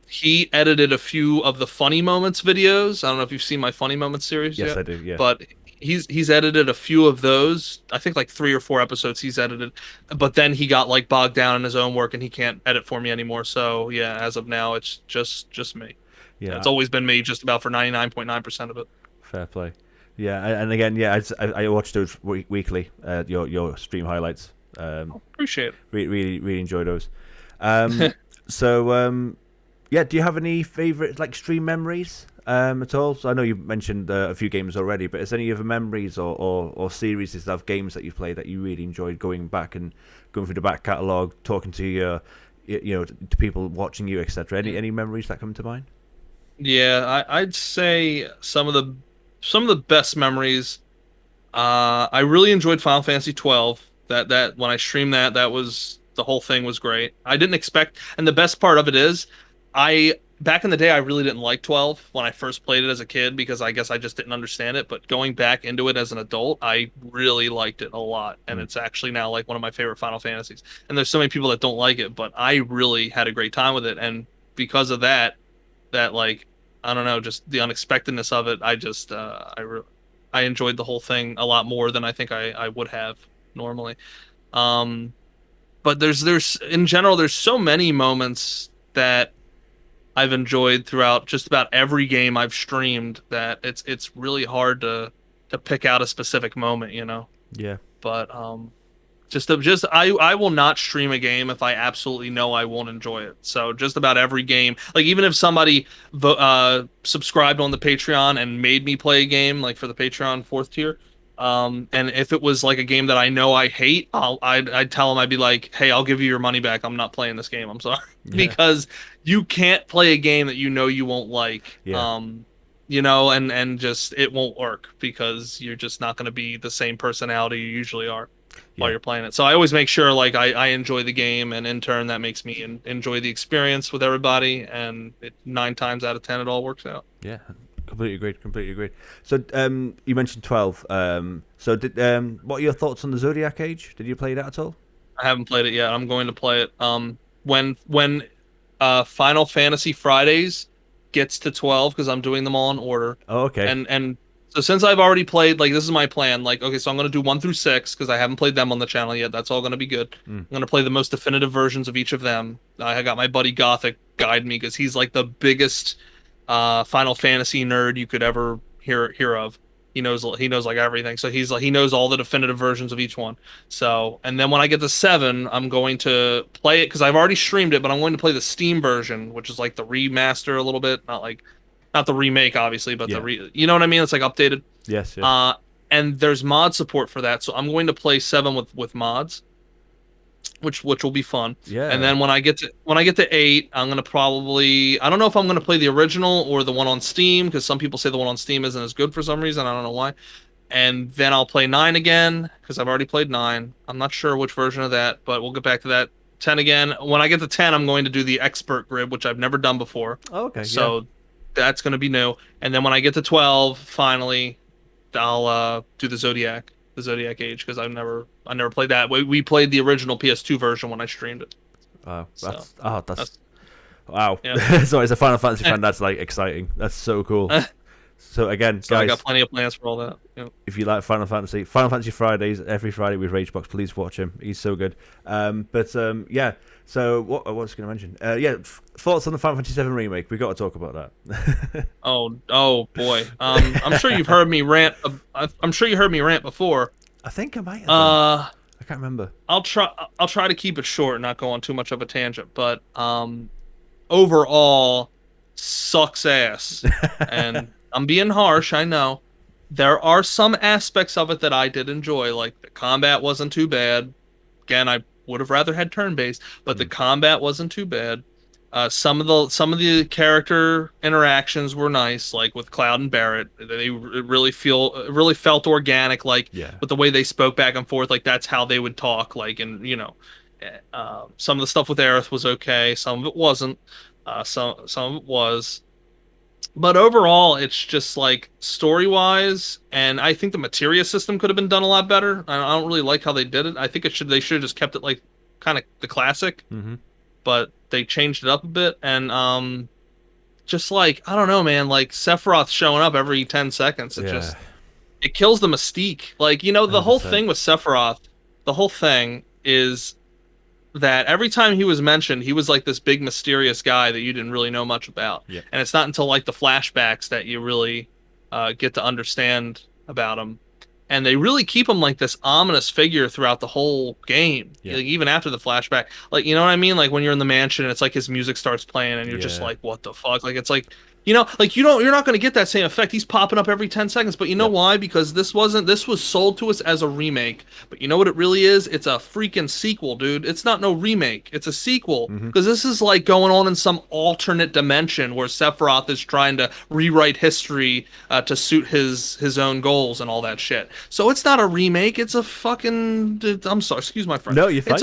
He edited a few of the Funny Moments videos. I don't know if you've seen my Funny Moments series yes, yet. I do. Yeah. But he's edited a few of those. I think like 3 or 4 episodes he's edited. But then he got like bogged down in his own work and he can't edit for me anymore. So yeah, as of now, it's just me. Yeah. It's always been me, just about for 99.9% of it. Fair play. Yeah, and again, yeah, I watched those weekly. Your stream highlights. Appreciate it. Really enjoy those. So Yeah, do you have any favorite like stream memories at all? So I know you mentioned a few games already, but is there any other memories or series of games that you played that you really enjoyed going back and going through the back catalog, talking to your, to people watching you, etc. Any memories that come to mind? Yeah, I'd say some of the best memories. I really enjoyed Final Fantasy 12. That when I streamed that was the whole thing was great. I didn't expect, and the best part of it is, I back in the day I really didn't like 12 when I first played it as a kid because I guess I just didn't understand it. But going back into it as an adult, I really liked it a lot, and Mm. it's actually now like one of my favorite Final Fantasies. And there's so many people that don't like it, but I really had a great time with it, and because of that, like I don't know, just the unexpectedness of it. I just I enjoyed the whole thing a lot more than I think I would have normally. Um, but there's in general there's so many moments that I've enjoyed throughout just about every game I've streamed that it's really hard to pick out a specific moment, you know. Yeah. But just I will not stream a game if I absolutely know I won't enjoy it. So just about every game, like even if somebody subscribed on the Patreon and made me play a game, like for the Patreon fourth tier, and if it was like a game that I know I hate, I'd tell them, I'd be like, hey, I'll give you your money back. I'm not playing this game. I'm sorry. Yeah. Because you can't play a game that you know you won't like. Yeah. You know, and just it won't work because you're just not going to be the same personality you usually are while Yeah. you're playing it. So I always make sure like I enjoy the game, and in turn that makes me enjoy the experience with everybody, and 9 times out of 10 it all works out. Yeah. Completely agreed. Completely agreed. So, you mentioned 12. So, what are your thoughts on the Zodiac Age? Did you play that at all? I haven't played it yet. I'm going to play it. When Final Fantasy Fridays gets to 12, because I'm doing them all in order. Oh, okay. And so since I've already played, like this is my plan. Like, okay, so I'm gonna do 1 through 6 because I haven't played them on the channel yet. That's all gonna be good. Mm. I'm gonna play the most definitive versions of each of them. I got my buddy Gothic guide me because he's like the biggest Final Fantasy nerd you could ever hear of. He knows like everything. So he's like he knows all the definitive versions of each one. So and then when I get to 7, I'm going to play it because I've already streamed it, but I'm going to play the Steam version, which is like the remaster a little bit, not the remake obviously, but Yeah. you know what I mean? It's like updated. Yes. Yes. And there's mod support for that, so I'm going to play 7 with mods, which will be fun. Yeah. And then when I get to 8, I'm gonna probably I don't know if I'm gonna play the original or the one on Steam because some people say the one on Steam isn't as good for some reason. I don't know why. And then I'll play 9 again because I've already played 9. I'm not sure which version of that, but we'll get back to that. 10 again. When I get to 10, I'm going to do the expert grid, which I've never done before. Oh, okay. So that's going to be new. And then when I get to 12, finally, I'll do the Zodiac Age because I never played that. We played the original PS2 version when I streamed it. Wow. So, That's wow. Yeah. So as a Final Fantasy fan, that's like exciting. That's so cool. So again, So guys, I got plenty of plans for all that. Yeah. if you like Final Fantasy Fridays, every Friday with Ragebox, please watch him. He's so good. Yeah. So what I was going to mention? Thoughts on the Final Fantasy 7 remake? We got to talk about that. Oh boy. I'm sure you've heard me rant. I'm sure you heard me rant before. I think I might have done. I can't remember. I'll try to keep it short and not go on too much of a tangent. But overall, sucks ass. And I'm being harsh, I know. There are some aspects of it that I did enjoy, like the combat wasn't too bad. Again, I would have rather had turn-based, but the combat wasn't too bad. Some of the character interactions were nice, like with Cloud and Barrett. They really felt organic, like Yeah. with the way they spoke back and forth, like that's how they would talk. Like, and some of the stuff with Aerith was okay, some of it wasn't. Some of it was. But overall, it's just like story-wise, and I think the materia system could have been done a lot better. I don't really like how they did it. I think they should have just kept it like kind of the classic, Mm-hmm. but they changed it up a bit. And just like I don't know, man, like Sephiroth showing up every 10 seconds, it kills the mystique. Like the whole 100%. thing with Sephiroth, the whole thing is that every time he was mentioned, he was like this big mysterious guy that you didn't really know much about. Yeah. And it's not until like the flashbacks that you really get to understand about him. and they really keep him like this ominous figure throughout the whole game, Yeah. like, even after the flashback. Like, you know what I mean? Like when you're in the mansion, it's like his music starts playing, and you're just Yeah. like, what the fuck? Like it's like, like you're not going to get that same effect. He's popping up every 10 seconds, but you know Yep. why? Because this was sold to us as a remake, but you know what it really is? It's a freaking sequel, dude. It's not no remake. It's a sequel, Mm-hmm. because this is like going on in some alternate dimension where Sephiroth is trying to rewrite history to suit his own goals and all that shit. So it's not a remake. It's a fucking. I'm sorry. Excuse my French. No, you're fine.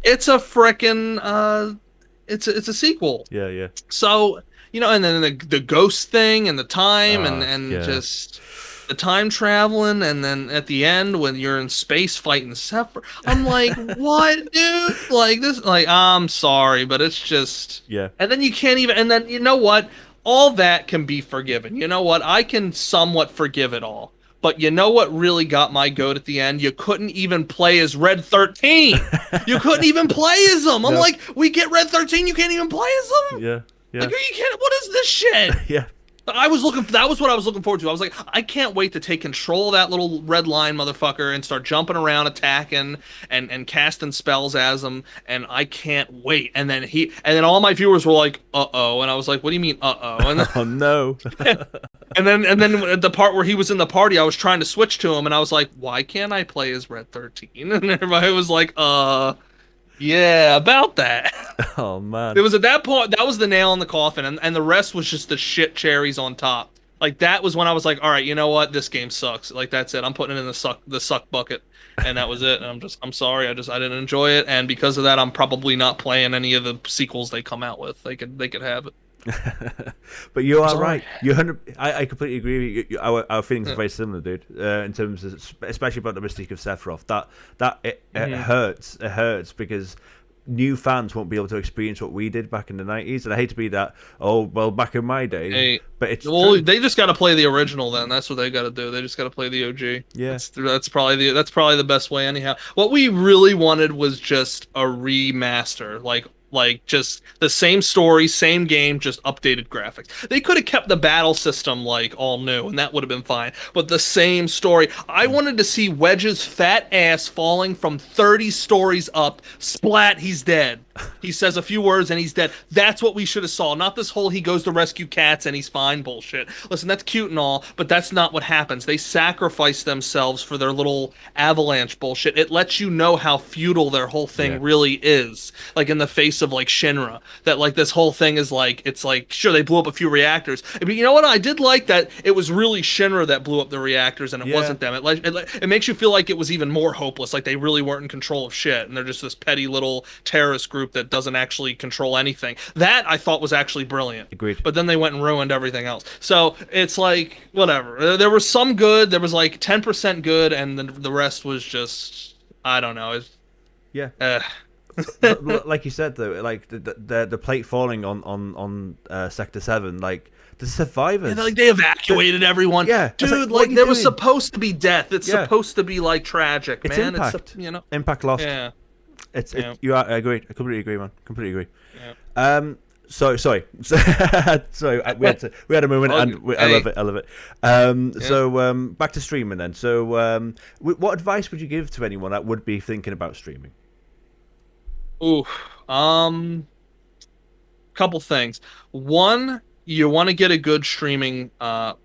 It's a frickin' it's a sequel. Yeah, yeah. So, and then the ghost thing and the time and yeah. just the time traveling, and then at the end when you're in space fighting Sephiroth, I'm like, what, dude? Like this, like, I'm sorry, but it's just, Yeah. And then you can't even, and then you know what? All that can be forgiven. You know what? I can somewhat forgive it all. But you know what really got my goat at the end? You couldn't even play as Red 13. You couldn't even play as him. I'm No. like, we get Red 13, you can't even play as him? Yeah. Yeah. Like, are you kidding? What is this shit? Yeah. That was what I was looking forward to. I was like, I can't wait to take control of that little red line motherfucker and start jumping around, attacking, and casting spells as him, and I can't wait. And then all my viewers were like, uh-oh, and I was like, what do you mean, uh-oh? And then, Oh no. and then the part where he was in the party, I was trying to switch to him, and I was like, why can't I play as Red 13? And everybody was like, yeah, about that. Oh man. It was at that point, that was the nail in the coffin, and the rest was just the shit cherries on top. Like, that was when I was like, all right, you know what? This game sucks. Like, that's it. I'm putting it in the suck bucket. And that was it. And I'm sorry. I didn't enjoy it. And because of that, I'm probably not playing any of the sequels they come out with. They could have it. But you are Sorry. right. I completely agree with you. Our feelings are very similar, dude. In terms of, especially about the mystique of Sephiroth. It hurts. It hurts because new fans won't be able to experience what we did back in the 90s. And I hate to be that, oh, well, back in my day. Hey, but it's well, true. they just got to play the original then. That's what they got to do. They just got to play the OG. Yeah. That's probably the best way anyhow. What we really wanted was just a remaster, like just the same story, same game, just updated graphics. They could have kept the battle system like all new, and that would have been fine. But the same story. I wanted to see Wedge's fat ass falling from 30 stories up. Splat, he's dead. He says a few words and he's dead. That's what we should have saw. Not this whole he goes to rescue cats and he's fine bullshit. Listen, that's cute and all, but that's not what happens. They sacrifice themselves for their little avalanche bullshit. It lets you know how futile their whole thing really is. Like in the face of like Shinra, that like this whole thing is like, it's like, sure, they blew up a few reactors, but you know what? I did like that it was really Shinra that blew up the reactors and it wasn't them. It makes you feel like it was even more hopeless, like they really weren't in control of shit and they're just this petty little terrorist group that doesn't actually control anything. That I thought was actually brilliant. Agreed. But then they went and ruined everything else. So it's like, whatever. There was some good, there was like 10% good, and the rest was just, I don't know. Like you said though, like the plate falling on Sector 7, like the survivors. Yeah, like they evacuated everyone. Yeah, dude, like, there was supposed to be death. It's Yeah. supposed to be like tragic, It's man. impact. It's Impact lost. Yeah. You are. I agree. I completely agree, man. Completely agree. Yeah. Sorry. Sorry, we had a moment, and I love it. I love it. So back to streaming then. So what advice would you give to anyone that would be thinking about streaming? Ooh. Couple things. One, you want to get a good streaming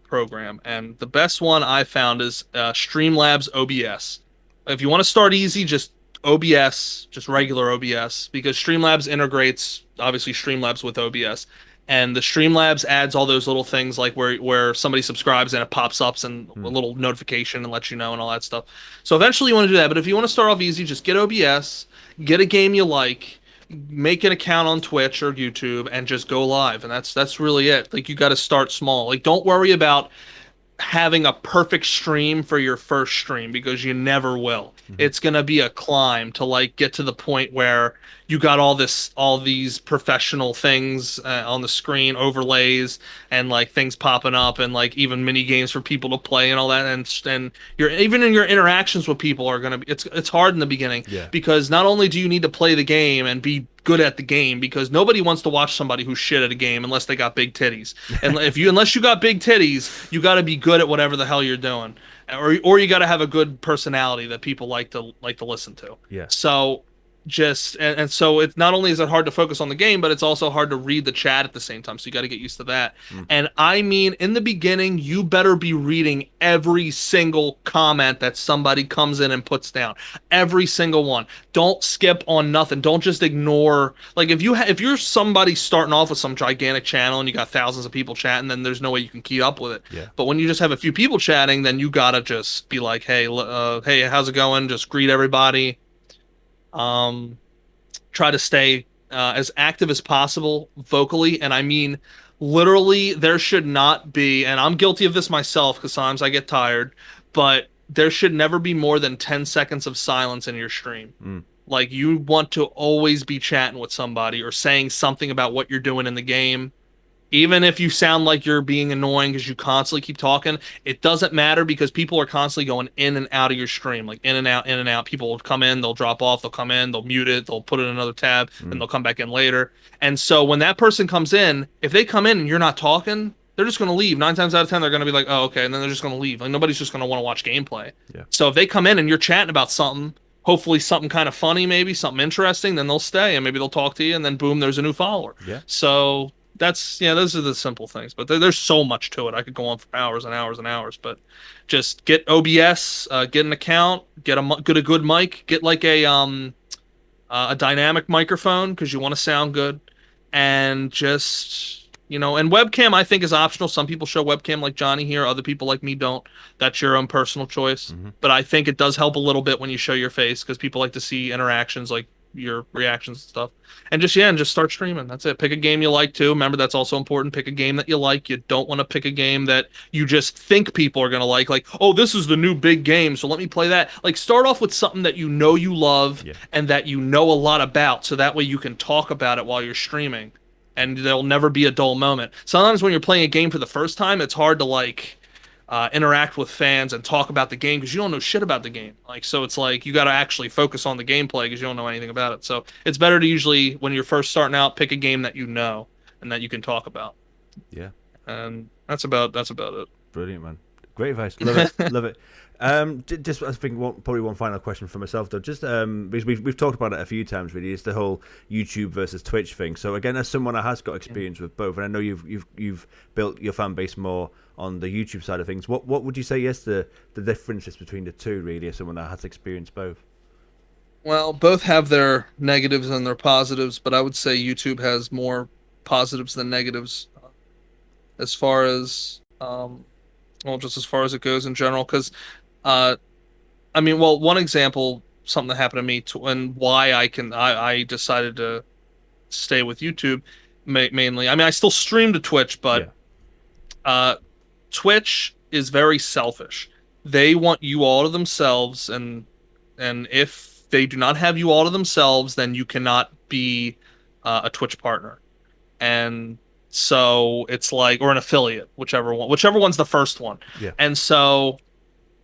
program, and the best one I found is Streamlabs OBS. If you want to start easy, just OBS, just regular OBS, because Streamlabs integrates obviously Streamlabs with OBS, and the Streamlabs adds all those little things like where somebody subscribes and it pops up and a little notification and lets you know and all that stuff. So eventually you want to do that, but if you want to start off easy, just get OBS, get a game you like, make an account on Twitch or YouTube, and just go live. And that's really it. Like, you got to start small. Like, don't worry about having a perfect stream for your first stream, because you never will. It's going to be a climb to like get to the point where you got all these professional things on the screen, overlays and like things popping up, and like even mini games for people to play and all that, and you're even in your interactions with people are gonna be it's hard in the beginning Yeah. because not only do you need to play the game and be good at the game, because nobody wants to watch somebody who's shit at a game unless they got big titties, and unless you got big titties, you got to be good at whatever the hell you're doing, or you got to have a good personality that people like to listen to. Yeah. So and so it's not only is it hard to focus on the game, but it's also hard to read the chat at the same time. So you got to get used to that. And I mean, in the beginning, you better be reading every single comment that somebody comes in and puts down. Every single one. Don't skip on nothing. Don't just ignore. Like if you're somebody starting off with some gigantic channel and you got thousands of people chatting, then there's no way you can keep up with it. Yeah. But when you just have a few people chatting, then you gotta just be like, hey, hey, how's it going? Just greet everybody. Try to stay as active as possible vocally, and I mean literally. There should not be, and I'm guilty of this myself because sometimes I get tired, but there should never be more than 10 seconds of silence in your stream. Like, you want to always be chatting with somebody or saying something about what you're doing in the game. Even if you sound like you're being annoying because you constantly keep talking, it doesn't matter because people are constantly going in and out of your stream, like in and out, in and out. People will come in, they'll drop off, they'll come in, they'll mute it, they'll put it in another tab, and they'll come back in later. And so when that person comes in, if they come in and you're not talking, they're just going to leave. 9 times out of 10, they're going to be like, oh, okay, and then they're just going to leave. Like, nobody's just going to want to watch gameplay. Yeah. So if they come in and you're chatting about something, hopefully something kind of funny, maybe something interesting, then they'll stay and maybe they'll talk to you, and then boom, there's a new follower. Yeah. So those are the simple things, but there's so much to it. I could go on for hours and hours and hours, but just get OBS, get an account, get a good mic, get like a dynamic microphone because you want to sound good, and just and webcam I think is optional. Some people show webcam like Johnny here, other people like me don't. That's your own personal choice, but I think it does help a little bit when you show your face because people like to see interactions, like your reactions and stuff. And just start streaming. That's it. Pick a game you like too. Remember, that's also important. Pick a game that you like. You don't want to pick a game that you just think people are going to like, oh, this is the new big game, so let me play that. Like, start off with something that you know you love and that you know a lot about, so that way you can talk about it while you're streaming and there'll never be a dull moment. Sometimes when you're playing a game for the first time, it's hard to interact with fans and talk about the game because you don't know shit about the game. Like, so it's like you got to actually focus on the gameplay because you don't know anything about it. So it's better to usually, when you're first starting out, pick a game that you know and that you can talk about. Yeah. And that's about it. Brilliant, man. Great advice. Love it. Love it. Just I think probably one final question for myself though. Just because we've talked about it a few times, really. It's the whole YouTube versus Twitch thing. So again, as someone that has got experience with both, and I know you've built your fan base more on the YouTube side of things. What would you say is the differences between the two, really, as someone that has experienced both? Well, both have their negatives and their positives, but I would say YouTube has more positives than negatives as far as just as far as it goes in general. Because I mean, well, one example, something that happened to me, and why I decided to stay with YouTube mainly. I mean, I still stream to Twitch, but Twitch is very selfish. They want you all to themselves, and if they do not have you all to themselves, then you cannot be a Twitch partner. And so it's like, or an affiliate, whichever one's the first one. Yeah. And so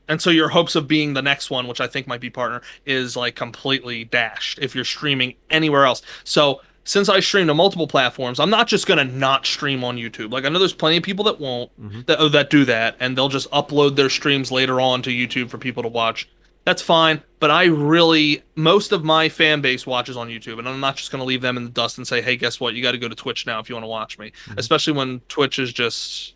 your hopes of being the next one, which I think might be partner, is like completely dashed if you're streaming anywhere else. So since I stream to multiple platforms, I'm not just gonna not stream on YouTube. Like, I know there's plenty of people that won't, that do that, and they'll just upload their streams later on to YouTube for people to watch. That's fine, but most of my fan base watches on YouTube, and I'm not just gonna leave them in the dust and say, hey, guess what? You got to go to Twitch now if you want to watch me. Especially when Twitch is just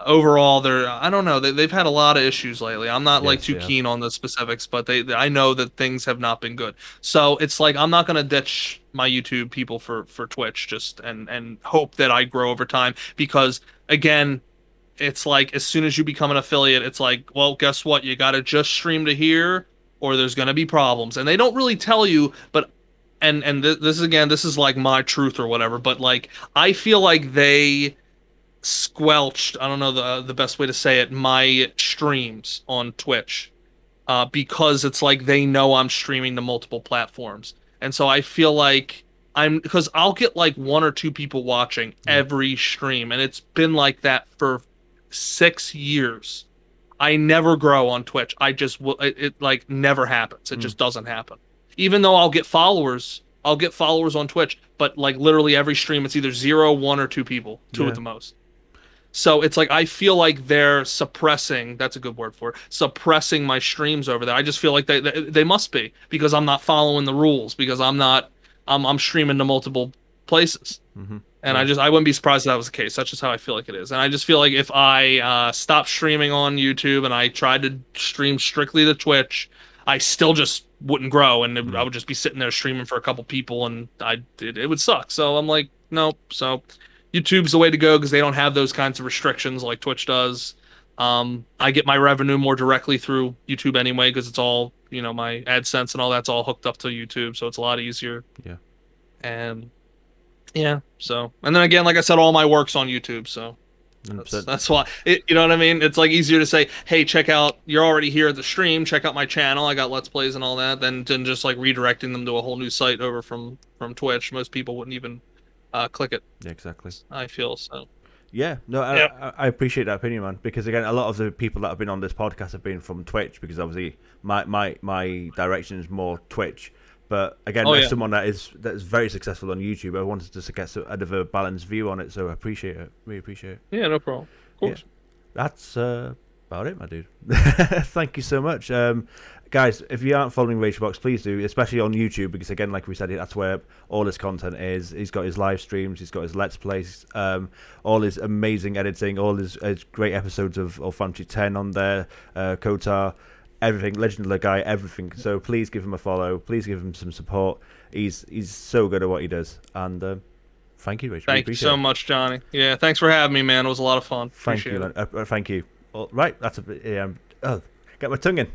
overall, I don't know, they've had a lot of issues lately. I'm not too keen on the specifics, but I know that things have not been good. So it's like, I'm not gonna ditch my YouTube people for Twitch just and hope that I grow over time, because again, it's like, as soon as you become an affiliate, it's like, well, guess what? You got to just stream to here or there's going to be problems. And they don't really tell you, but this is like my truth or whatever, but like, I feel like they squelched, I don't know the best way to say it, my streams on Twitch, because it's like they know I'm streaming to multiple platforms. And so I feel like because I'll get like one or two people watching every stream, and it's been like that for 6 years. I never grow on Twitch. I just it like never happens. It just doesn't happen. Even though I'll get followers on Twitch, but like literally every stream it's either 0, 1, or 2 people, two at the most. So it's like I feel like they're suppressing, that's a good word for it, suppressing my streams over there. I just feel like they must be, because I'm not following the rules, because I'm streaming to multiple places. And I wouldn't be surprised if that was the case. That's just how I feel like it is. And I just feel like if I stopped streaming on YouTube and I tried to stream strictly to Twitch, I still just wouldn't grow, and I would just be sitting there streaming for a couple people, and it would suck. So I'm like, nope. So YouTube's the way to go, because they don't have those kinds of restrictions like Twitch does. I get my revenue more directly through YouTube anyway, because it's all, my AdSense and all that's all hooked up to YouTube, so it's a lot easier. Yeah. And yeah, so, and then again, like I said, all my work's on YouTube, so that's why, you know what I mean? It's like easier to say, hey, check out, you're already here at the stream, check out my channel, I got Let's Plays and all that, than just like redirecting them to a whole new site over from Twitch. Most people wouldn't even click it. Yeah, exactly. I feel so. Yeah, no, I appreciate that opinion, man. Because again, a lot of the people that have been on this podcast have been from Twitch, because obviously my direction is more Twitch. But again, as someone that is very successful on YouTube, I wanted to get a bit of a balanced view on it. So I appreciate it, really appreciate it. Yeah, no problem. Of course. Yeah, that's about it, my dude. Thank you so much. Guys, if you aren't following Ragebox, please do, especially on YouTube, because again, like we said, that's where all his content is. He's got his live streams, he's got his Let's Plays, all his amazing editing, all his great episodes of Fantasy 10 on there, KOTOR, everything, Legend of the Guy, everything. So please give him a follow, please give him some support. He's so good at what he does, and thank you, Rach. Thank you so much, Johnny. Yeah, thanks for having me, man. It was a lot of fun. Thank you. Thank you. Right, that's a bit. Get my tongue in.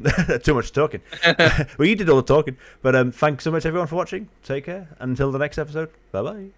Too much talking. Well, you did all the talking. But thanks so much, everyone, for watching. Take care. Until the next episode. Bye-bye.